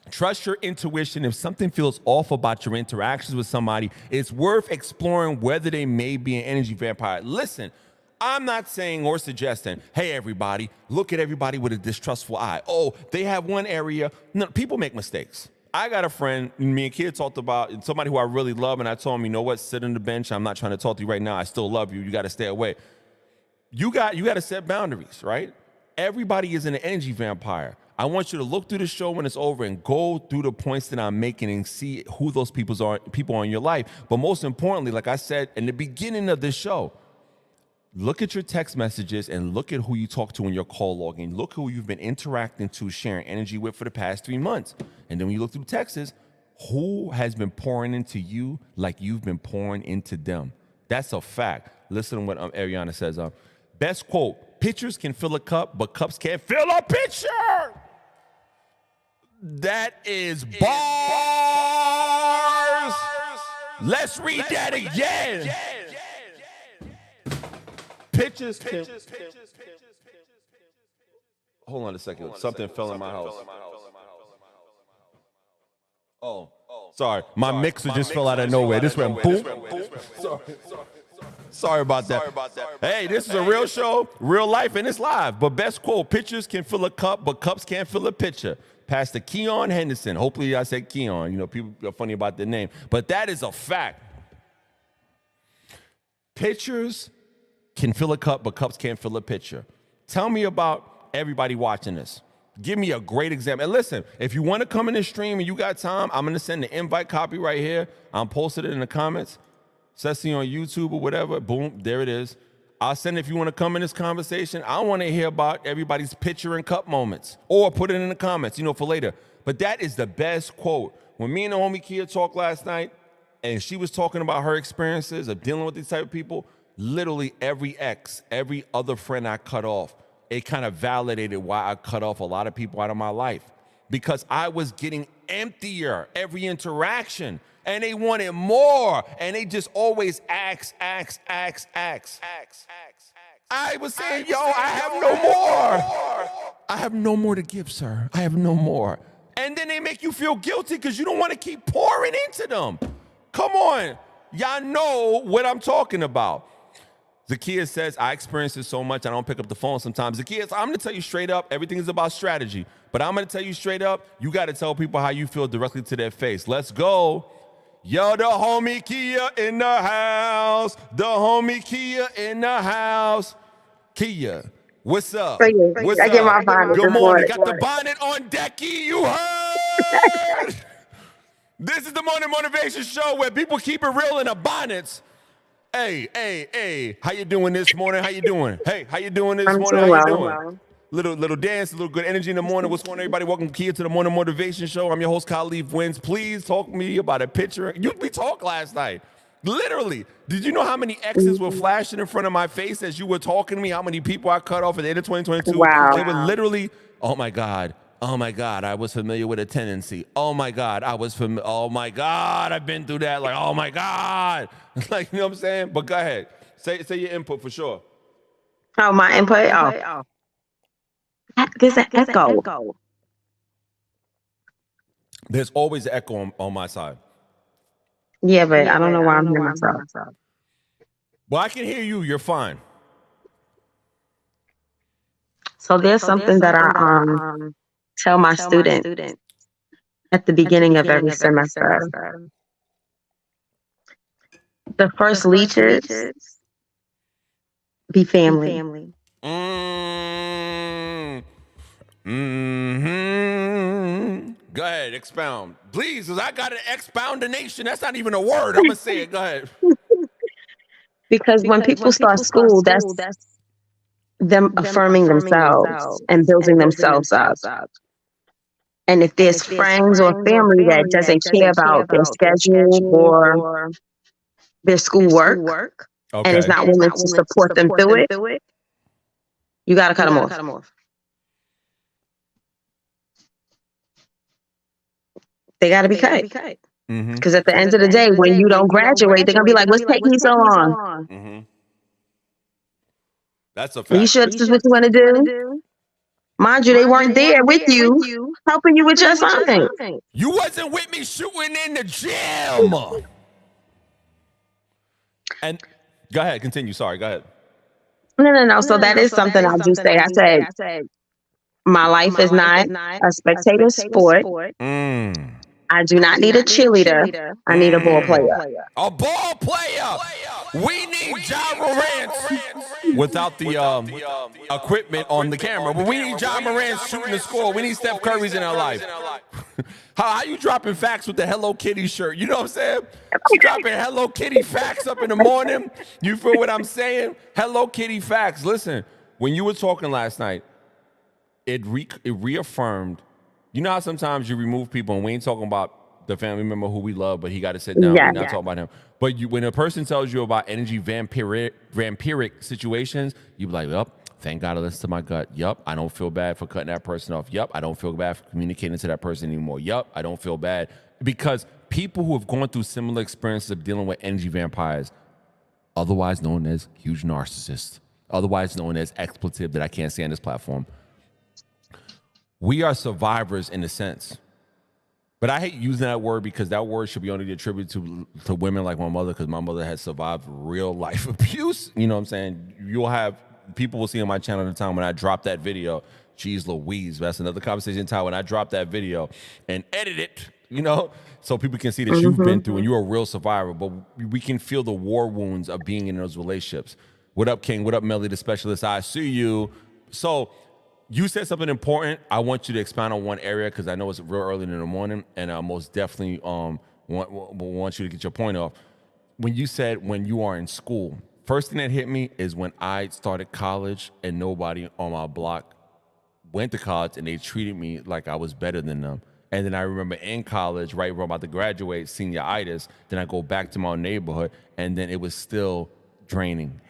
Trust your intuition. If something feels off about your interactions with somebody, it's worth exploring whether they may be an energy vampire. Listen, I'm not saying or suggesting, hey, everybody, look at everybody with a distrustful eye. Oh, they have one area. No, people make mistakes. I got a friend, me and Kid talked about, somebody who I really love, and I told him, you know what, sit on the bench. I'm not trying to talk to you right now. I still love you. You got to stay away. You got to set boundaries, right? Everybody is an energy vampire. I want you to look through the show when it's over and go through the points that I'm making and see who those people are in your life. But most importantly, like I said in the beginning of this show, Look at your text messages and look at who you talk to in your call log, and look who you've been interacting to, sharing energy with for the past 3 months. And then when you look through texts, who has been pouring into you like you've been pouring into them? That's a fact. Listen to what Ariana says. Best quote, pictures can fill a cup, but cups can't fill a pitcher. That is bars. Let's read that again. Pictures can... Hold on a second. Something fell in my house. Oh, sorry. My mixer just fell out of nowhere. This went boom. Sorry about that. Hey, this is a real show, real life, and it's live. But best quote, pictures can fill a cup, but cups can't fill a pitcher. Pastor Keon Henderson. Hopefully I said Keon. You know, people are funny about their name. But that is a fact. Pitchers can fill a cup, but cups can't fill a pitcher. Tell me about everybody watching this. Give me a great example. And listen, if you want to come in the stream and you got time, I'm going to send the invite copy right here. I'm posted it in the comments. Especially on YouTube or whatever. Boom, there it is. I'll send it if you want to come in this conversation. I want to hear about everybody's pitcher and cup moments. Or put it in the comments, for later. But that is the best quote. When me and the homie Kia talked last night, and she was talking about her experiences of dealing with these type of people, literally every other friend I cut off, it kind of validated why I cut off a lot of people out of my life. Because I was getting emptier every interaction, and they wanted more, and they just always ask. I was saying, yo, I have no more. I have no more to give, sir. I have no more. And then they make you feel guilty because you don't want to keep pouring into them. Come on. Y'all know what I'm talking about. Zakiya says, I experience this so much, I don't pick up the phone sometimes. Zakiya, I'm going to tell you straight up, everything is about strategy. But I'm going to tell you straight up, you got to tell people how you feel directly to their face. Let's go. Yo, the homie Kia in the house. The homie Kia in the house. Kia, what's up? What's up? Get my bonnet. Good morning. Got the bonnet on decky. You heard? This is the Morning Motivation Show where people keep it real in the bonnets. Hey, how you doing this morning? How you doing? Hey, how you doing this morning? How you doing? Little dance, a little good energy in the morning. What's going on, everybody? Welcome, Kia, to the Morning Motivation Show. I'm your host, Khalif Wins. Please talk to me about a picture. We talked last night. Literally. Did you know how many X's were flashing in front of my face as you were talking to me? How many people I cut off at the end of 2022? Wow. They were literally, oh my God, I was familiar with a tendency. Oh my God, oh my God, I've been through that. Like, oh my God. Like, you know what I'm saying? But go ahead. Say your input for sure. Oh, my input? Oh. There's an echo. There's always an echo on my side. Yeah, but I don't know why I'm hearing myself. Well, I can hear you. You're fine. So there's something that I tell my students at the beginning of every semester. The first leechers be family. Go ahead, expound. Please, because I got an expoundination. That's not even a word. I'm going to say it. Go ahead. Because when people start school, that's them affirming themselves and building themselves up. And if there's friends or family that doesn't care about their schedule or their schoolwork and is not willing to support them through it, you got to cut them off. They got to be cut. Because at the end of the day, when you don't graduate, they're going to be like, what's taking you so long? Mm-hmm. That's a fact. You sure this is what you want to do? Mind you, they weren't there with you, helping you with your assignment. You wasn't with me shooting in the gym. And go ahead, continue. Sorry, go ahead. No. So that is something I do say. I said, my life is not a spectator sport. I do not need a cheerleader. I need a ball player. A ball player. We need Ja Morant without the equipment on the camera. But we need Ja Morant shooting the score. We need Steph Curry's in our life. How you dropping facts with the Hello Kitty shirt? You know what I'm saying? She dropping Hello Kitty facts up in the morning. You feel what I'm saying? Hello Kitty facts. Listen, when you were talking last night, it reaffirmed. You know how sometimes you remove people and we ain't talking about the family member who we love, but he got to sit down. Yeah. We're not talking about him. But when a person tells you about energy vampiric situations, you be like, yup, thank God I listened to my gut. Yup, I don't feel bad for cutting that person off. Yup, I don't feel bad for communicating to that person anymore. Yup, I don't feel bad. Because people who have gone through similar experiences of dealing with energy vampires, otherwise known as huge narcissists, otherwise known as expletive that I can't say on this platform, we are survivors in a sense. But I hate using that word because that word should be only attributed to women like my mother, because my mother has survived real life abuse. You know what I'm saying? You'll have people will see on my channel at the time when I drop that video. Geez Louise, that's another conversation time when I drop that video and edit it, you know, so people can see that you've been through and you're a real survivor. But we can feel the war wounds of being in those relationships. What up, King? What up, Melly, the specialist? I see you. So you said something important. I want you to expound on one area because I know it's real early in the morning, and I most definitely want you to get your point off. When you said when you are in school, first thing that hit me is when I started college and nobody on my block went to college and they treated me like I was better than them. And then I remember in college, right when I'm about to graduate, senioritis, then I go back to my own neighborhood, and then it was still draining,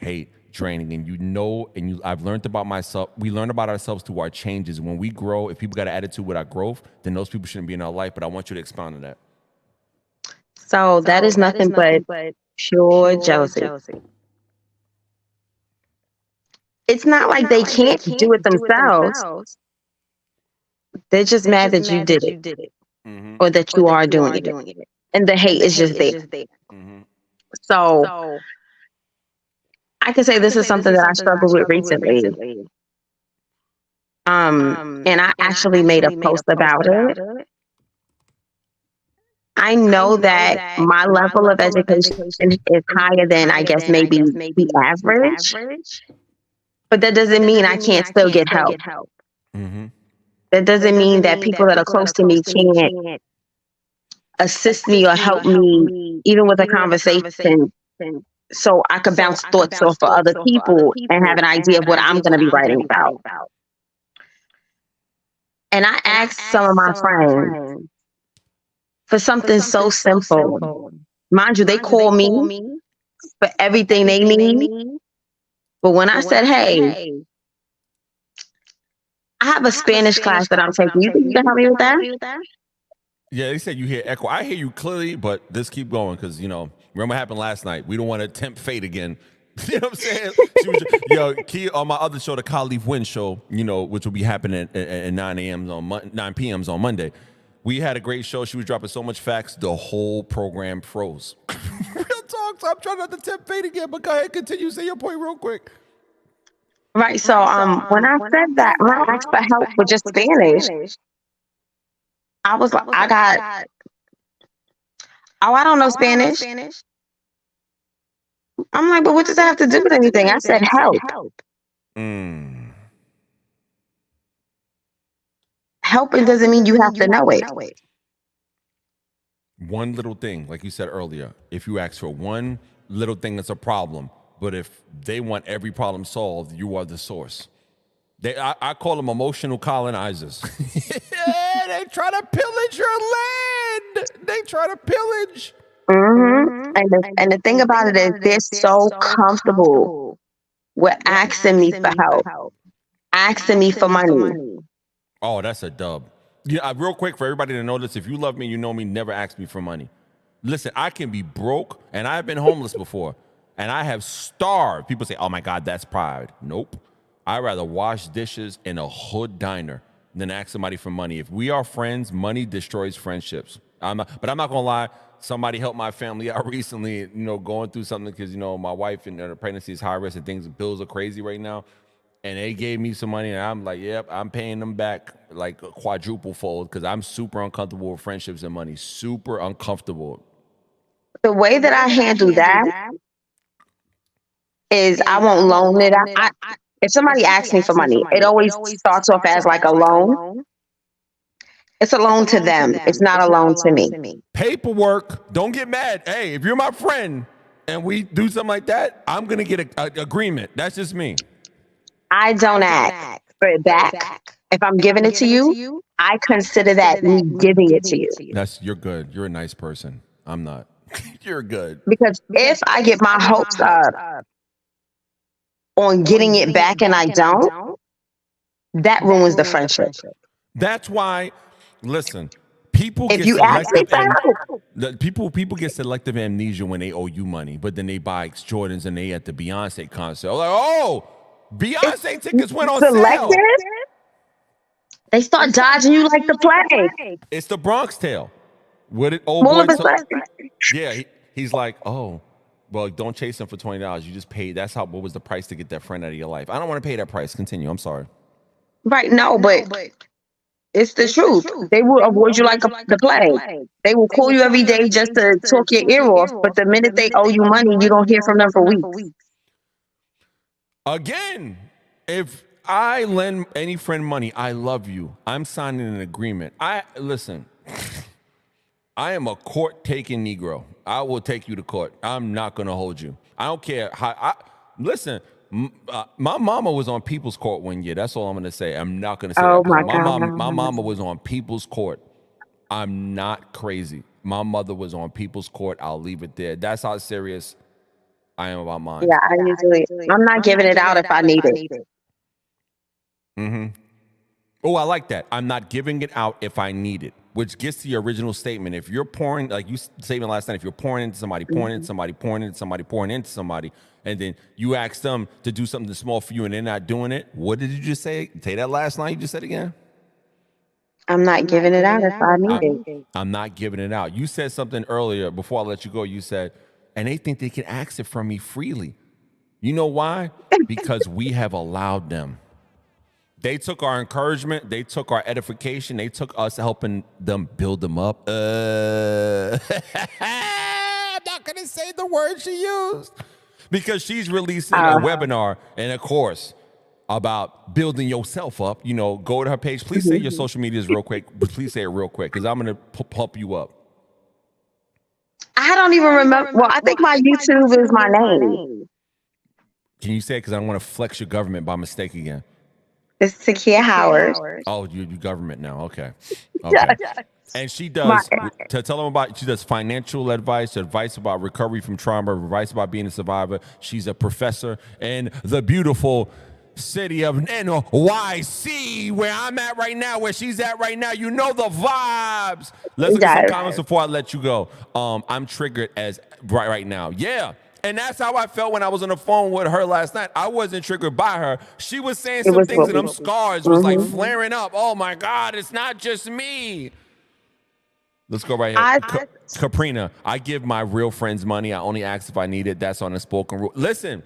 draining. And I've learned about myself. We learn about ourselves through our changes. When we grow, if people got an attitude with our growth, then those people shouldn't be in our life. But I want you to expound on that. So that is nothing but pure jealousy. It's not like they can't do it themselves. They're just mad that you did it, or that you are doing it. And the hate is just there. So I can say this is something that I struggled with recently. And I actually made a post about it. I know that my level of education is higher than, I guess, maybe the average. But that doesn't mean I can't still get help. That doesn't mean that people that are close to me can't assist me or help me, even with a conversation, so I could bounce thoughts off of other people and have an idea of what I'm going to be writing about. And I asked some of my friends for something so simple. Mind you, they call me for everything they need. But when I said, hey, I have a Spanish class that I'm taking, you think you can help me with that? Yeah, they said you hear echo. I hear you clearly, but let's keep going because, you know, remember what happened last night. We don't want to tempt fate again. You know what I'm saying? Key on my other show, the Khalif Win show, you know, which will be happening at 9 p.m. on Monday. We had a great show. She was dropping so much facts, the whole program froze. Real talk. So I'm trying not to tempt fate again, but go ahead, continue. Say your point real quick. Right. So when I said that, when I asked for help with just Spanish, I was like, I don't know Spanish. I'm like, but what does that have to do with anything? I said help. Helping doesn't mean you have to know it. One little thing, like you said earlier, if you ask for one little thing that's a problem, but if they want every problem solved, you are the source. I call them emotional colonizers. Yeah, they try to pillage your land. They try to pillage. And the thing about it is they're so comfortable with asking me for help, asking me for money. Oh, that's a dub. Yeah, real quick for everybody to know this, if you love me, you know me, never ask me for money. Listen, I can be broke, and I've been homeless before, and I have starved. People say, oh my God, that's pride. Nope. I'd rather wash dishes in a hood diner than ask somebody for money. If we are friends, money destroys friendships. But I'm not gonna lie, somebody helped my family out recently, you know, going through something because, you know, my wife and her pregnancy is high risk and things, bills are crazy right now. And they gave me some money and I'm like, yep, I'm paying them back like a quadruple fold because I'm super uncomfortable with friendships and money. Super uncomfortable. The way that I handle that is I won't loan it out. If somebody asks me for money, it always starts off as like a loan. It's a loan to them. It's not a loan to me. Paperwork. Don't get mad. Hey, if you're my friend and we do something like that, I'm gonna get an agreement. That's just me. I don't ask for it back. If I'm giving it to you, I consider that me giving it to you. You're good. You're a nice person. I'm not. You're good. Because if I get my hopes up on getting it back and I don't, that ruins the friendship. That's why. Listen, people If get you ask me selective. for People get selective amnesia when they owe you money, but then they buy Jordans and they at the Beyonce concert. Like, oh, Beyonce tickets went on sale. selective, they start dodging you like the plague. It's the Bronx Tale. What did old More boy of a tell- sudden, Yeah, he's like, oh, well, don't chase him for $20. You just paid. That's what was the price to get that friend out of your life. I don't want to pay that price. Continue. I'm sorry. right? No, but it's the truth. They will avoid you like the plague. They will call you every day just to talk your ear off. But the minute they owe you money, you don't hear from them for weeks. Again, if I lend any friend money, I love you. I'm signing an agreement. Listen. I am a court-taking Negro. I will take you to court. I'm not going to hold you. I don't care how. Listen, my mama was on People's Court one year. That's all I'm going to say. I'm not going to say Oh that. my 'Cause God. my mama was on People's Court. I'm not crazy. My mother was on People's Court. I'll leave it there. That's how serious I am about mine. Yeah, I'm not giving it out if I need it. Mm-hmm. Oh, I like that. I'm not giving it out if I need it, which gets to your original statement. If you're pouring, like you statement last night, if you're pouring into somebody, pouring into somebody, pouring into somebody, pouring into somebody, and then you ask them to do something small for you and they're not doing it, what did you just say? Say that last line you just said again? I'm not giving it out if I need it. I'm not giving it out. You said something earlier before I let you go. You said, and they think they can ask it from me freely. You know why? Because we have allowed them. They took our encouragement. They took our edification. They took us helping them build them up. I'm not going to say the word she used because she's releasing a webinar and a course about building yourself up. You know, go to her page. Please say your social medias real quick. Please say it real quick because I'm going to pump you up. I don't even remember. Well, I think my YouTube is my name. Can you say it? Because I don't want to flex your government by mistake again. It's Takia Howard. Oh, you government now. Okay. Okay. And she does, to tell them about, she does financial advice about recovery from trauma, advice about being a survivor. She's a professor in the beautiful city of NYC, where I'm at right now, where she's at right now. You know the vibes. Let's look at some comments before I let you go. I'm triggered as right now. Yeah. And that's how I felt when I was on the phone with her last night. I wasn't triggered by her. She was saying some things and them scars was like flaring up. Oh my God, it's not just me. Let's go right here. Caprina, I give my real friends money. I only ask if I need it. That's on a spoken rule. Listen,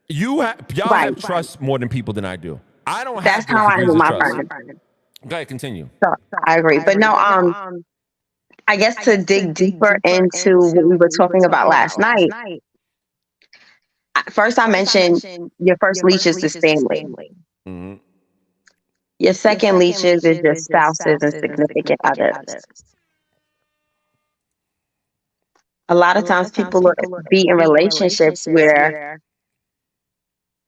y'all have trust more than people than I do. I don't have That's how I am my friend. Go ahead, continue. So, I agree. But no, I guess to dig deeper into what we were talking about last night, first I mentioned your first leeches is family. Mm-hmm. Your second leeches is your spouses and significant others. A lot of times people be in relationships where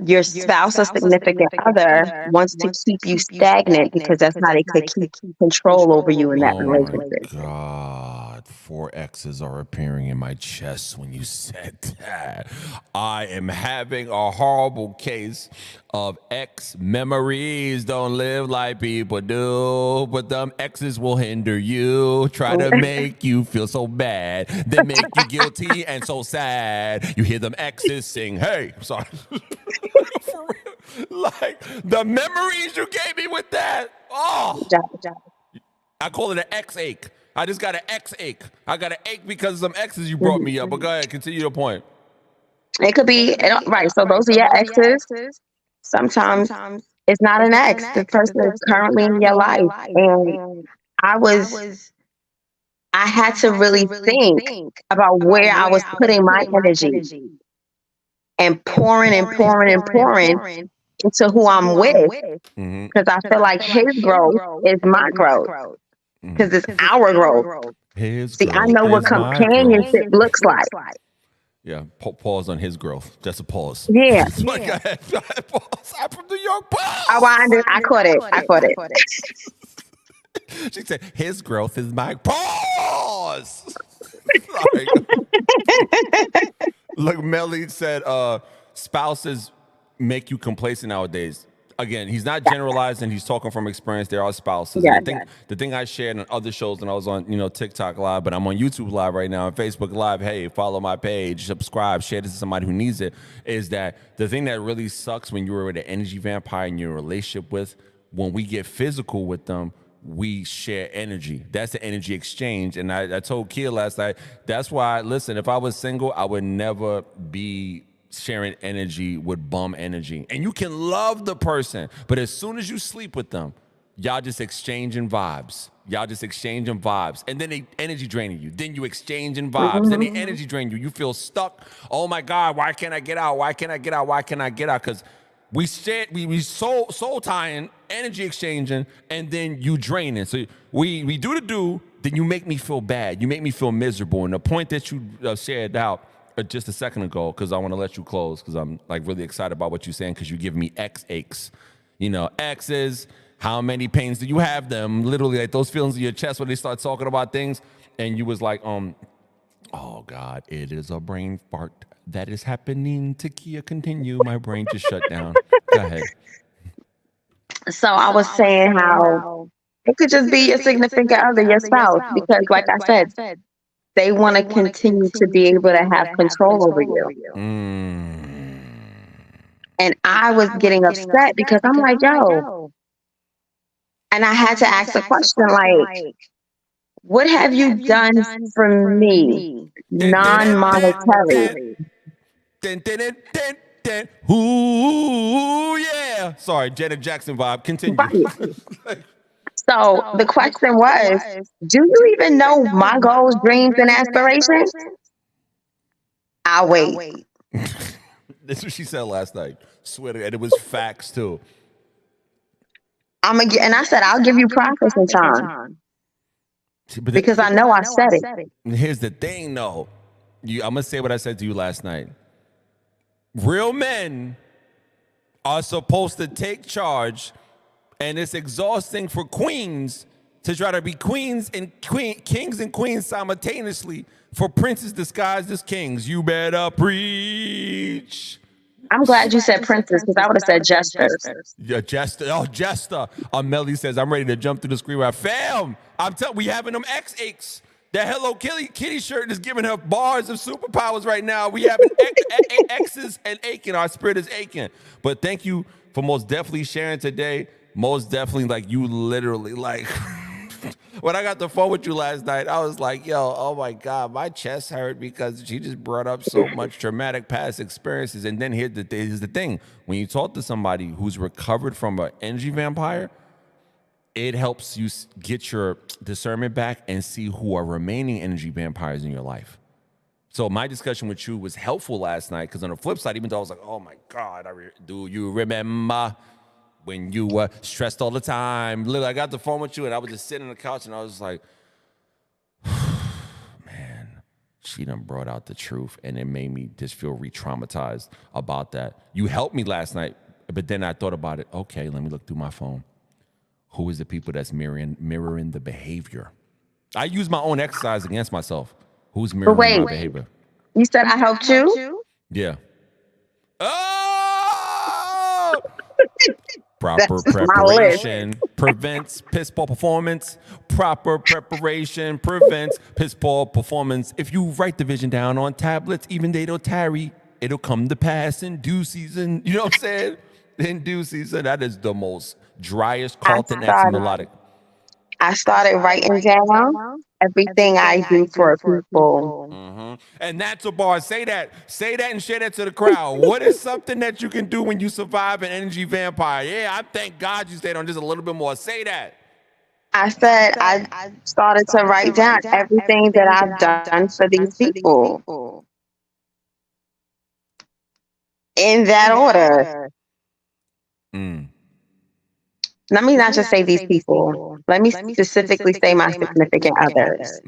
your spouse or significant other wants to keep you stagnant because that's how they could keep control over you in that relationship. Oh my God, 4 X's are appearing in my chest when you said that. I am having a horrible case of X memories. Don't live like people do, but them X's will hinder you. Try to make you feel so bad, then make you guilty and so sad. You hear them X's sing, hey, sorry. For real. Like the memories you gave me with that. Oh, I call it an X ache. I just got an X ache. I got an ache because of some X's you brought me up. But go ahead, continue your point. It could be right. So those are your exes. Sometimes it's not an ex. The person is currently in your life, and I had to really think about where I was putting my energy. And pouring into who I'm with. Because I feel like his growth is my growth. because it's our growth. His See, I growth know what is my growth. companionship looks like. Yeah, pause on his growth. Just a pause. Yeah. Like, go ahead. Pause. I'm from New York. Pause. I caught it. I caught it. She said, his growth is my pause. Sorry. Look, Melly said, spouses make you complacent nowadays. Again, he's not generalizing. He's talking from experience. There are spouses. Yeah. The thing I shared on other shows when I was on, TikTok Live, but I'm on YouTube Live right now and Facebook Live. Hey, follow my page, subscribe, share this to somebody who needs it. Is that the thing that really sucks when you're with an energy vampire in your relationship with? When we get physical with them, we share energy. That's the energy exchange. And I told Kia last night, that's why, listen, if I was single, I would never be sharing energy with bum energy. And you can love the person, but as soon as you sleep with them, y'all just exchanging vibes. And then they energy draining you. Then you exchanging vibes. Then they energy drain you. You feel stuck. Oh my God, why can't I get out? Because we soul tying, energy exchanging, and then you draining. So we do, then you make me feel bad. You make me feel miserable. And the point that you shared out just a second ago, because I want to let you close, because I'm like really excited about what you're saying, because you give me X aches. X is how many pains do you have them? Literally, like those feelings in your chest when they start talking about things, and you was like, oh God, it is a brain fart that is happening. Takia, continue. My brain just shut down. Go ahead. So I was saying how it could just be your significant other, your spouse, because like I said, they want to continue to be able to have control over you. And I was getting upset because I'm like, yo. And I had to ask a question like, what have you done for me? Non-monetary. Ooh, yeah. Sorry, Janet Jackson vibe. Continue. So the question was, do you even know my goals, dreams, and aspirations? I'll wait. That's what she said last night. Swear to God, and it was facts too. And I said, I'll give you processing time. Because I know I said it. Here's the thing, though. I'm going to say what I said to you last night. Real men are supposed to take charge, and it's exhausting for queens to try to be kings and queens simultaneously for princes disguised as kings. You better preach. I'm glad you said princess, because I would have said jesters. Yeah, Jester. Oh, Jester. Melly says, I'm ready to jump through the screen. Fam, I'm telling we having them X aches. That Hello Kitty shirt is giving her bars of superpowers right now. We having X's and aching. Our spirit is aching. But thank you for most definitely sharing today. Most definitely, like, you literally, like, when I got the phone with you last night, I was like, yo, oh my God, my chest hurt because she just brought up so much traumatic past experiences. And then here's the thing. When you talk to somebody who's recovered from an energy vampire, it helps you get your discernment back and see who are remaining energy vampires in your life. So my discussion with you was helpful last night, because on the flip side, even though I was like, oh my God, do you remember when you were stressed all the time? Literally, I got the phone with you and I was just sitting on the couch and I was like, man, she done brought out the truth, and it made me just feel re-traumatized about that. You helped me last night, but then I thought about it. Okay, let me look through my phone. Who is the people that's mirroring the behavior? I use my own exercise against myself. Who's mirroring my behavior? You said I helped you? Yeah. Oh! Proper preparation prevents piss poor performance. Proper preparation prevents piss poor performance. If you write the vision down on tablets, even they don't tarry, it'll come to pass in due season. You know what I'm saying? In due season. That is the most driest Carlton X melodic. I started writing down everything I do for people. Mm-hmm. And that's a bar. Say that and share that to the crowd. What is something that you can do when you survive an energy vampire? Yeah, I thank God you stayed on just a little bit more. Say that. I said I started to write down everything that I've done for these people. In that order. let me not just say these people. Let me specifically say my significant others.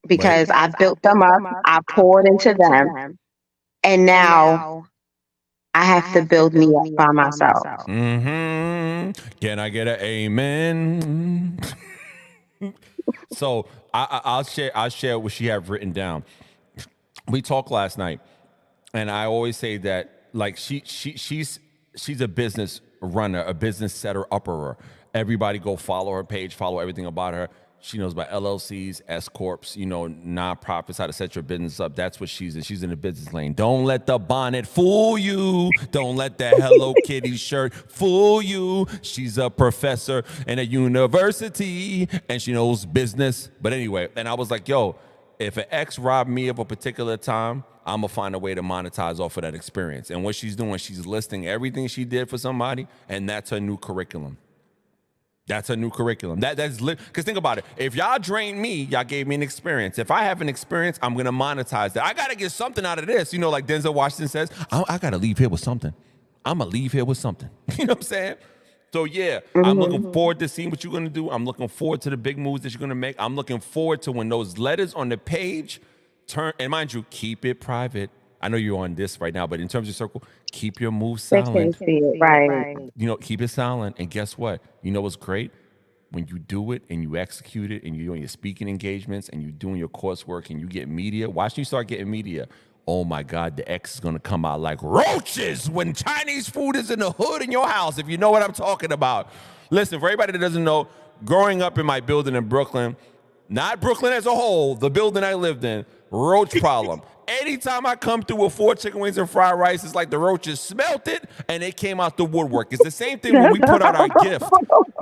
Because I built them up, I poured into them, and now I have to build me up by myself. Can I get an amen? So I'll share what she had written down. We talked last night, and I always say that like she's a business runner, a business setter upperer. Everybody go follow her page, follow everything about her. She knows about LLCs, S corps, nonprofits, how to set your business up. That's what she's in. She's in the business lane. Don't let the bonnet fool you. Don't let that Hello Kitty shirt fool you. She's a professor in a university and she knows business. But anyway, and I was like, yo, if an ex robbed me of a particular time, I'm going to find a way to monetize off of that experience. And what she's doing, she's listing everything she did for somebody, and that's her new curriculum. That's a new curriculum. That's lit. Because think about it. If y'all drained me, y'all gave me an experience. If I have an experience, I'm going to monetize that. I got to get something out of this. Like Denzel Washington says, I got to leave here with something. I'm going to leave here with something. You know what I'm saying? So, yeah, I'm looking forward to seeing what you're going to do. I'm looking forward to the big moves that you're going to make. I'm looking forward to when those letters on the page turn. And mind you, keep it private. I know you're on this right now, but in terms of circle, keep your moves silent. Right. Keep it silent. And guess what? You know what's great? When you do it and you execute it and you're doing your speaking engagements and you're doing your coursework and you get media, watch you start getting media. Oh my God, the X is going to come out like roaches when Chinese food is in the hood in your house, if you know what I'm talking about. Listen, for everybody that doesn't know, growing up in my building in Brooklyn, not Brooklyn as a whole, the building I lived in, roach problem. Anytime I come through with 4 chicken wings and fried rice, it's like the roaches smelt it and they came out the woodwork. It's the same thing when we put out our gift.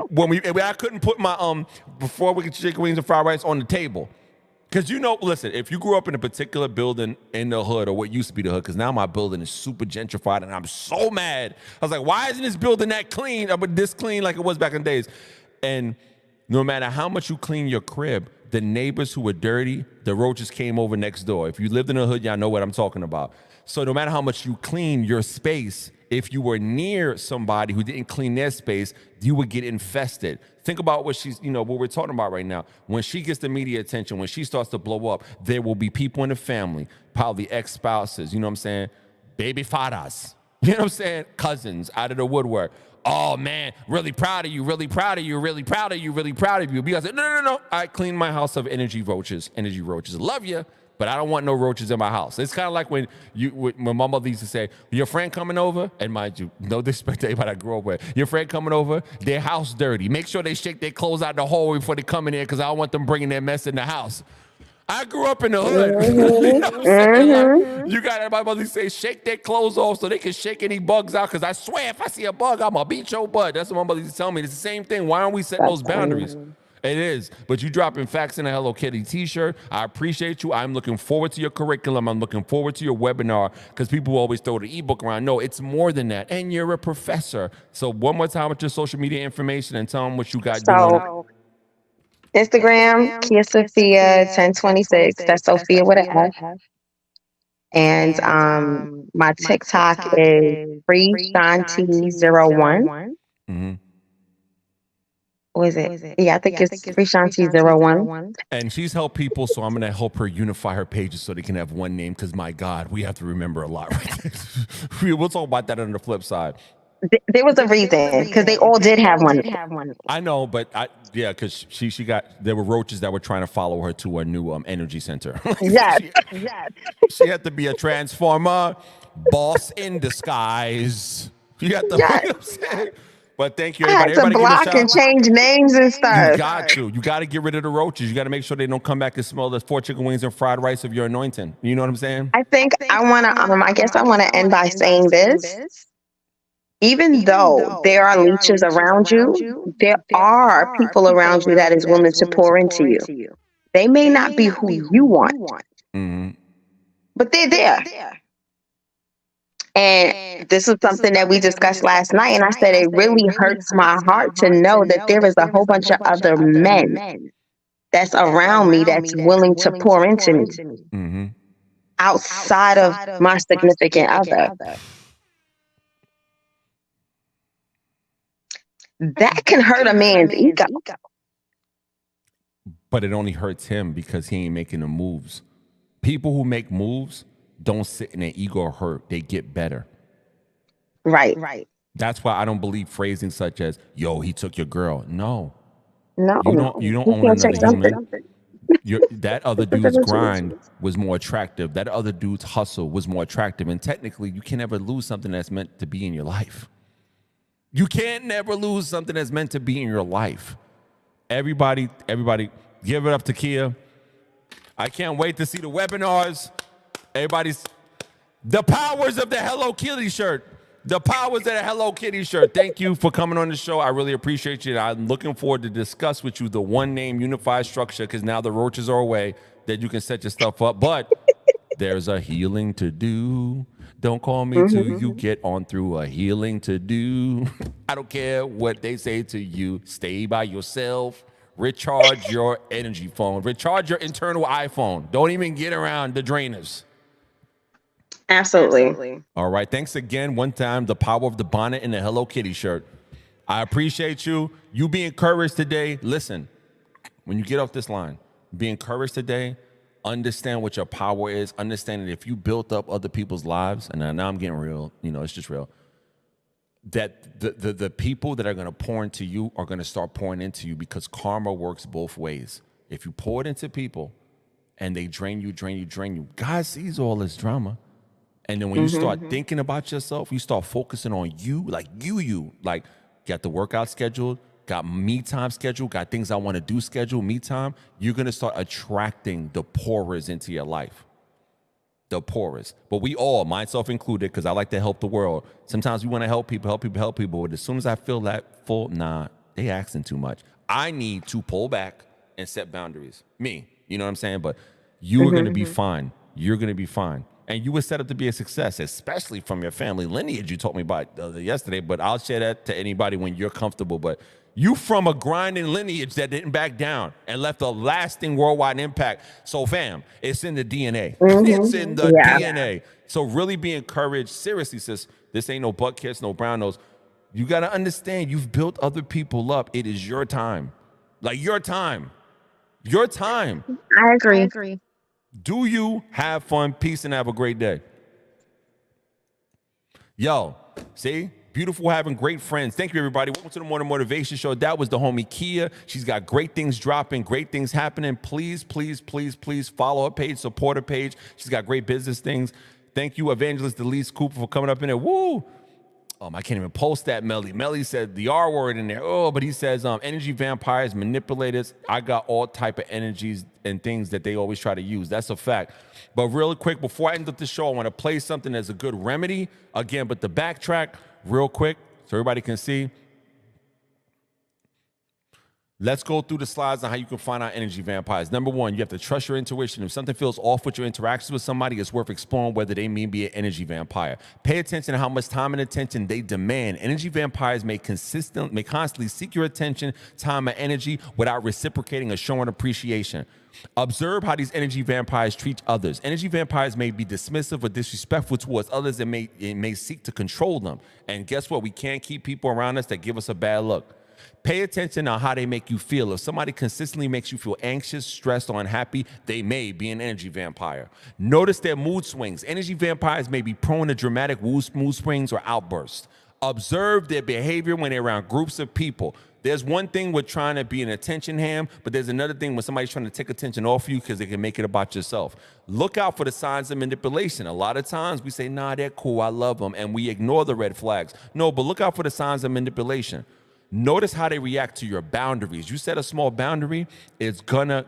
When I couldn't put my before we get chicken wings and fried rice on the table. Because listen, if you grew up in a particular building in the hood, or what used to be the hood, because now my building is super gentrified and I'm so mad. I was like, why isn't this building that clean? But this clean like it was back in the days. And no matter how much you clean your crib, the neighbors who were dirty, the roaches came over next door. If you lived in the hood, y'all know what I'm talking about. So no matter how much you clean your space, if you were near somebody who didn't clean their space, you would get infested. Think about what what we're talking about right now. When she gets the media attention, when she starts to blow up, there will be people in the family, probably ex-spouses, you know what I'm saying? Baby fathers, you know what I'm saying? Cousins out of the woodwork. Oh man, really proud of you, really proud of you, really proud of you, really proud of you. Because no. I cleaned my house of energy roaches. Love you, but I don't want no roaches in my house. It's kind of like when my mother used to say, your friend coming over, and mind you, no disrespect to anybody I grew up with, your friend coming over, their house dirty. Make sure they shake their clothes out the hallway before they come in here because I don't want them bringing their mess in the house. I grew up in the hood. You know what I'm saying? Like, you got everybody mother say, shake their clothes off so they can shake any bugs out. Because I swear, if I see a bug, I'm going to beat your butt. That's what my mother used to tell me. It's the same thing. Why aren't we setting those boundaries? It is. But you dropping facts in a Hello Kitty t-shirt. I appreciate you. I'm looking forward to your curriculum. I'm looking forward to your webinar because people always throw the ebook around. No, it's more than that. And you're a professor. So one more time with your social media information and tell them what you got doing. Instagram, Kia Sophia 1026. That's Sophia with an F. And my TikTok is FreeShanti01. Mm-hmm. What is it? Yeah, I think it's FreeShanti01. And she's helped people, so I'm going to help her unify her pages so they can have one name because, my God, we have to remember a lot. Right? We'll talk about that on the flip side. There was a reason because they all did have one. I know, but because there were roaches that were trying to follow her to her new energy center. Yes. She had to be a transformer, boss in disguise. You got the. Yes. You know what I'm saying? But thank you, I had everybody. to block and change names and stuff. You got to get rid of the roaches. You got to make sure they don't come back and smell the 4 chicken wings and fried rice of your anointing. You know what I'm saying? I think I want to. I guess I want to end by saying this. Even though there are leeches around you, there are people around you that is willing to pour into you. They may not be who you want, but they're there. And this is something that we discussed last night. And I said, it really hurts my heart to know that there is a whole bunch of other men that's around me that's willing to pour into me outside of my significant other. That can hurt a man's ego. But it only hurts him because he ain't making the moves. People who make moves don't sit in their ego hurt. They get better. Right. That's why I don't believe phrasing such as, yo, he took your girl. No. No. You don't You own can't take another human. something. That other dude's grind was more attractive. That other dude's hustle was more attractive. And technically, you can never lose something that's meant to be in your life. You can't never lose something that's meant to be in your life. Everybody, give it up to Kia. I can't wait to see the webinars. The powers of the Hello Kitty shirt. The powers of the Hello Kitty shirt. Thank you for coming on the show. I really appreciate you. I'm looking forward to discuss with you the one name unified structure, because now the roaches are away, that you can set your stuff up. But there's a healing to do. Don't call me till you get on through. A healing to do. I don't care what they say to you. Stay by yourself. Recharge your energy phone. Recharge your internal iPhone. Don't even get around the drainers. Absolutely. All right. Thanks again. One time, the power of the bonnet and the Hello Kitty shirt. I appreciate you. You be encouraged today. Listen, when you get off this line, be encouraged today. Understand what your power is. Understand that if you built up other people's lives, and now I'm getting real, it's just real, that the people that are going to pour into you are going to start pouring into you, because karma works both ways. If you pour it into people and they drain you, God sees all this drama. And then when you start thinking about yourself, you start focusing on you, like like got the workout scheduled, got me time scheduled, got things I want to do scheduled, me time, you're going to start attracting the pourers into your life. The poorest. But we all, myself included, because I like to help the world. Sometimes we want to help people. But as soon as I feel that full, they asking too much. I need to pull back and set boundaries. Me, you know what I'm saying? But you are going to be fine. You're going to be fine. And you were set up to be a success, especially from your family lineage you told me about yesterday. But I'll share that to anybody when you're comfortable. But you from a grinding lineage that didn't back down and left a lasting worldwide impact. So, fam, it's in the DNA. It's in the DNA. So really be encouraged. Seriously, sis, this ain't no butt kiss, no brown nose. You got to understand, you've built other people up. It is your time. Like your time. Your time. I agree. Do you have fun? Peace and have a great day. Yo, see? Beautiful having great friends. Thank you, everybody. Welcome to the Morning Motivation Show. That was the homie Kia. She's got great things dropping, great things happening. Please follow her page, support her page. She's got great business things. Thank you, Evangelist Delise Cooper, for coming up in there. Woo! I can't even post that, Melly. Melly said the R word in there. But he says, energy vampires, manipulators. I got all type of energies and things that they always try to use. That's a fact. But really quick, before I end up the show, I want to play something that's a good remedy. Again, but the backtrack real quick so everybody can see. Let's go through the slides on how you can find out energy vampires. Number one, you have to trust your intuition. If something feels off with your interactions with somebody, it's worth exploring whether they may be an energy vampire. Pay attention to how much time and attention they demand. Energy vampires may constantly seek your attention, time, and energy without reciprocating or showing appreciation. Observe how these energy vampires treat others. Energy vampires may be dismissive or disrespectful towards others and may seek to control them. And guess what? We can't keep people around us that give us a bad look. Pay attention on how they make you feel. If somebody consistently makes you feel anxious, stressed, or unhappy, they may be an energy vampire. Notice their mood swings. Energy vampires may be prone to dramatic mood swings or outbursts. Observe their behavior when they're around groups of people. There's one thing with trying to be an attention ham, but there's another thing when somebody's trying to take attention off you because they can make it about yourself. Look out for the signs of manipulation. A lot of times we say, nah, they're cool, I love them, and we ignore the red flags. No, but look out for the signs of manipulation. Notice how they react to your boundaries. You set a small boundary, it's gonna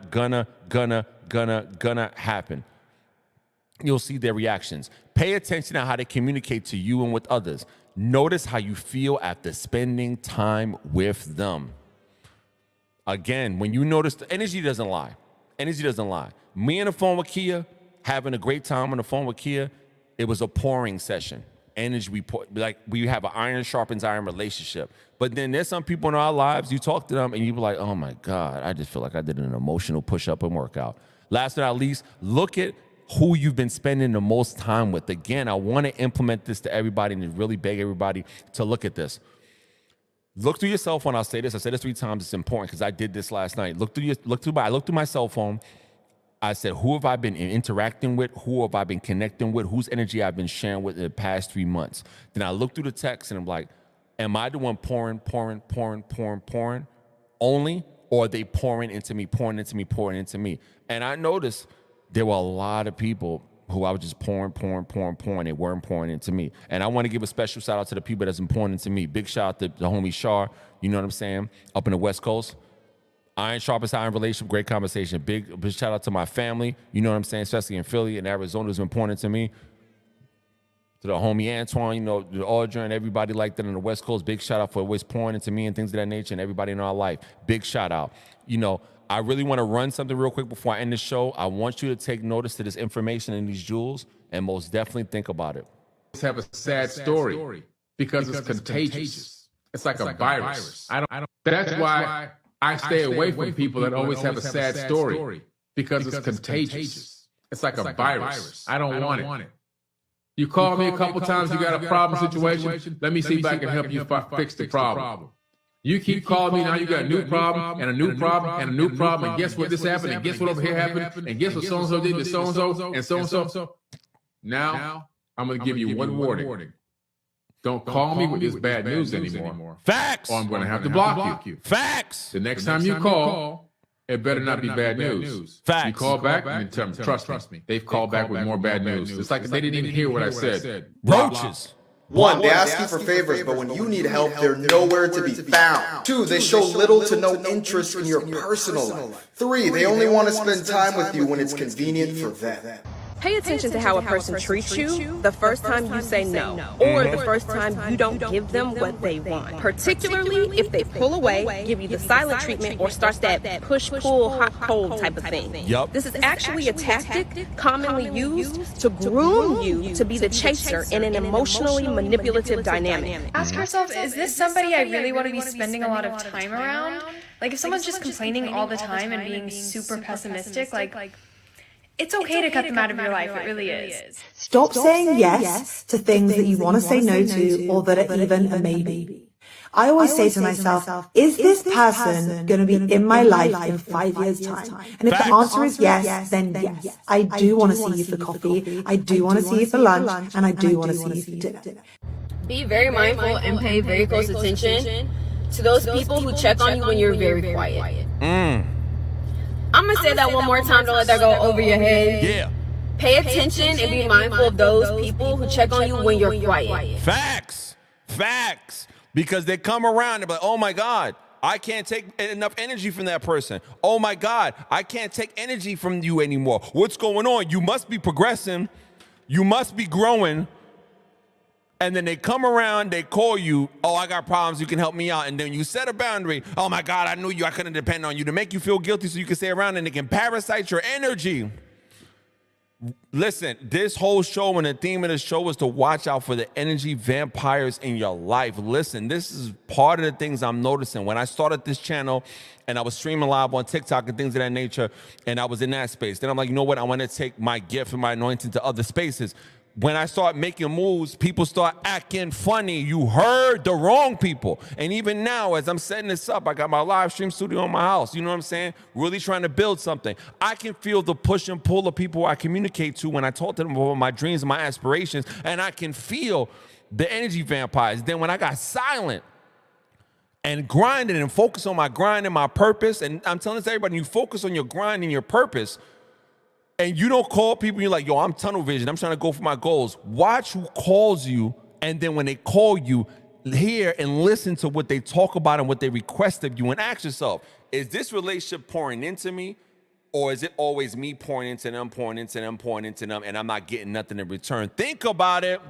happen. You'll see their reactions. Pay attention to how they communicate to you and with others. Notice how you feel after spending time with them. Again, when you notice, the energy doesn't lie. Energy doesn't lie. Me on the phone with Kia, having a great time on the phone with Kia, it was a pouring session. Energy, we have an iron sharpens iron relationship. But then there's some people in our lives, you talk to them and you be like, oh my God, I just feel like I did an emotional push-up and workout. Last but not least, look at who you've been spending the most time with. Again, I want to implement this to everybody and really beg everybody to look at this. Look through your cell phone. I'll say this. I said this 3 times. It's important because I did this last night. I looked through my cell phone. I said, who have I been interacting with? Who have I been connecting with? Whose energy I've been sharing with in the past 3 months? Then I look through the text and I'm like, am I the one pouring only? Or are they pouring into me? And I noticed there were a lot of people who I was just pouring. They weren't pouring into me. And I want to give a special shout out to the people that's been pouring into me. Big shout out to the homie Shar, you know what I'm saying, up in the West Coast. Iron sharpest iron relationship, great conversation. Big shout out to my family, you know what I'm saying, especially in Philly and Arizona has been pouring into me. To the homie Antoine, you know, the Audrey and everybody like that on the West Coast. Big shout out for always pouring into me and things of that nature and everybody in our life. Big shout out. You know, I really want to run something real quick before I end the show. I want you to take notice to this information and these jewels and most definitely think about it. Have a sad story because it's contagious. It's like a virus. I don't. That's why I stay away from people that always have a sad story because it's contagious. It's like a virus. I don't want it. You call me a couple times, you got a problem situation. Let me see if I can help you fix the problem. You keep calling me, now you got a new problem and a new problem and a new problem. And guess what this happened? And guess what over here happened? And guess what so-and-so did to so-and-so and so-and-so. Now, I'm going to give you one warning. Don't call me with this bad news anymore. Facts. Or I'm going to have to block you. Facts. The next time you call, it better not be bad news. Facts. You call back and tell me, trust me. They've called back with more bad news. It's like they didn't even hear what I said. Roaches. 1, they ask you for favors, but when you need help, they're nowhere to be found. 2, they show little to no interest in your personal life. 3, they only want to spend time with you when it's convenient for them. Pay attention to how a person treats you the first time you say no, or the first time you don't give them what they want. Particularly if they pull away, give you the silent treatment, or start that push-pull, hot-cold type of thing. Yup. This is actually a tactic commonly used to groom you to be the chaser in an emotionally manipulative dynamic. Ask yourself, is this somebody I really want to be spending a lot of time around? Like if someone's just complaining all the time and being super pessimistic, like it's okay to cut them out of your life. It really is. Stop saying yes to things that you want to say no to or that are even a maybe. I always say to myself, is this person going to be in my life in 5 years' time? And if the answer is yes, then yes. I do want to see you for coffee. I do want to see you for lunch. And I do want to see you for dinner. Be very mindful and pay very close attention to those people who check on you when you're very quiet. I'm going to say that one more time. Don't let that go over your head. Yeah. Pay attention and be mindful of those people who check on you when you're quiet. Facts. Because they come around and be like, oh my God, I can't take enough energy from that person. Oh my God, I can't take energy from you anymore. What's going on? You must be progressing. You must be growing. And then they come around, they call you, oh, I got problems, you can help me out. And then you set a boundary. Oh my God, I knew you, I couldn't depend on you, to make you feel guilty so you can stay around, and they can parasite your energy. Listen, this whole show and the theme of the show is to watch out for the energy vampires in your life. Listen, this is part of the things I'm noticing. When I started this channel and I was streaming live on TikTok and things of that nature, and I was in that space, then I'm like, you know what? I want to take my gift and my anointing to other spaces. When I start making moves, people start acting funny. You heard the wrong people. And even now, as I'm setting this up, I got my live stream studio in my house. You know what I'm saying? Really trying to build something. I can feel the push and pull of people I communicate to when I talk to them about my dreams and my aspirations. And I can feel the energy vampires. Then when I got silent and grinding and focus on my grind and my purpose, and I'm telling this to everybody, you focus on your grind and your purpose, and you don't call people, you're like, yo, I'm tunnel vision, I'm trying to go for my goals. Watch who calls you, and then when they call you, hear and listen to what they talk about and what they request of you, and ask yourself, is this relationship pouring into me, or is it always me pouring into them, and I'm not getting nothing in return? Think about it.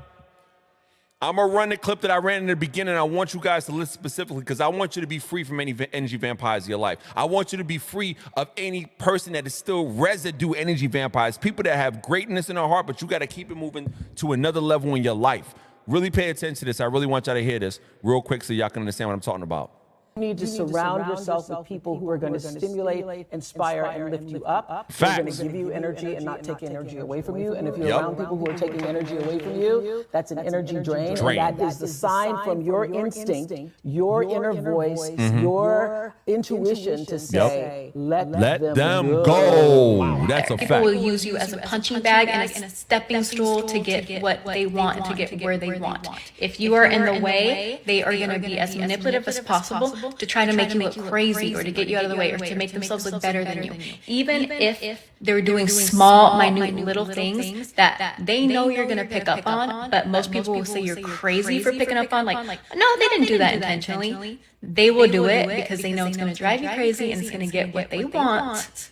I'm going to run the clip that I ran in the beginning. I want you guys to listen specifically because I want you to be free from any energy vampires in your life. I want you to be free of any person that is still residue energy vampires, people that have greatness in their heart, but you got to keep it moving to another level in your life. Really pay attention to this. I really want y'all to hear this real quick so y'all can understand what I'm talking about. You need to surround yourself with people who are going to stimulate, inspire, and lift you up. Who are going to give you energy and not take energy away from you. And if you're around people who are taking energy away from you, that's an energy drain. And that is the sign from your instinct, your inner voice, your intuition to say, let them go. That's a People fact. will use you as a punching bag and a stepping stool to get what they want and to get where they want. If you are in the way, they are going to be as manipulative as possible to try to make you look crazy or to get you out of the way or to make themselves look better than you. Even if they're doing small, minute little things that they know you're going to pick up on, but most people will say you're crazy for picking up on, like, no, they didn't do that intentionally. They will do it because they know it's going to drive you crazy and it's going to get what they want.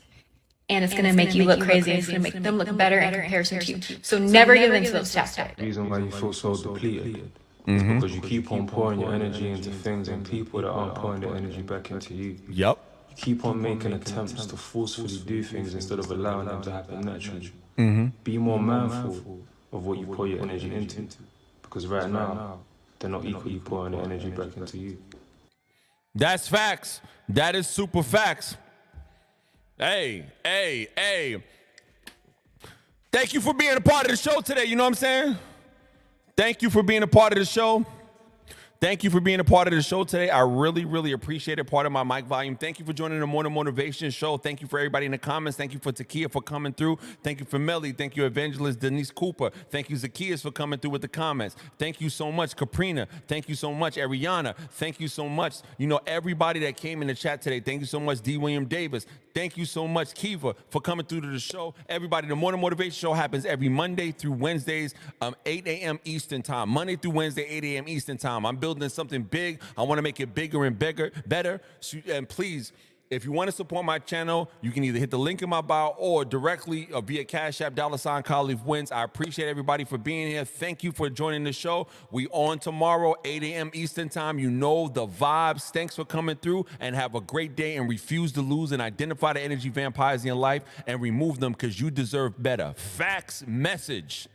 And it's going to make you look crazy. And it's going to make them look better in comparison to you. So never give in to those tactics. The reason why you feel so depleted is because you keep on pouring your energy into things and people that aren't pouring their energy back into you. Yep. You keep on making attempts to forcefully do things instead of allowing them to happen naturally. Be more mindful of what you pour your energy into, because right now, they're not equally pouring their energy back into you. That's facts. That is super facts. Hey. Thank you for being a part of the show today. You know what I'm saying? Thank you for being a part of the show. Thank you for being a part of the show today. I really, really appreciate it. Part of my mic volume. Thank you for joining the Morning Motivation Show. Thank you for everybody in the comments. Thank you for Takia for coming through. Thank you for Melly. Thank you, Evangelist Denise Cooper. Thank you, Zacchaeus, for coming through with the comments. Thank you so much, Caprina. Thank you so much, Ariana. Thank you so much. You know, everybody that came in the chat today. Thank you so much, D. William Davis. Thank you so much, Kiva, for coming through to the show. Everybody, the Morning Motivation Show happens every Monday through Wednesdays, 8 a.m. Eastern Time. Monday through Wednesday, 8 a.m. Eastern Time. I'm building something big. I want to make it bigger and better. And please, if you want to support my channel, you can either hit the link in my bio or directly via Cash App, $Khalif Wins. I appreciate everybody for being here. Thank you for joining the show. We on tomorrow, 8 a.m. Eastern Time. You know the vibes. Thanks for coming through, and have a great day, and refuse to lose and identify the energy vampires in your life and remove them, because you deserve better. Facts message.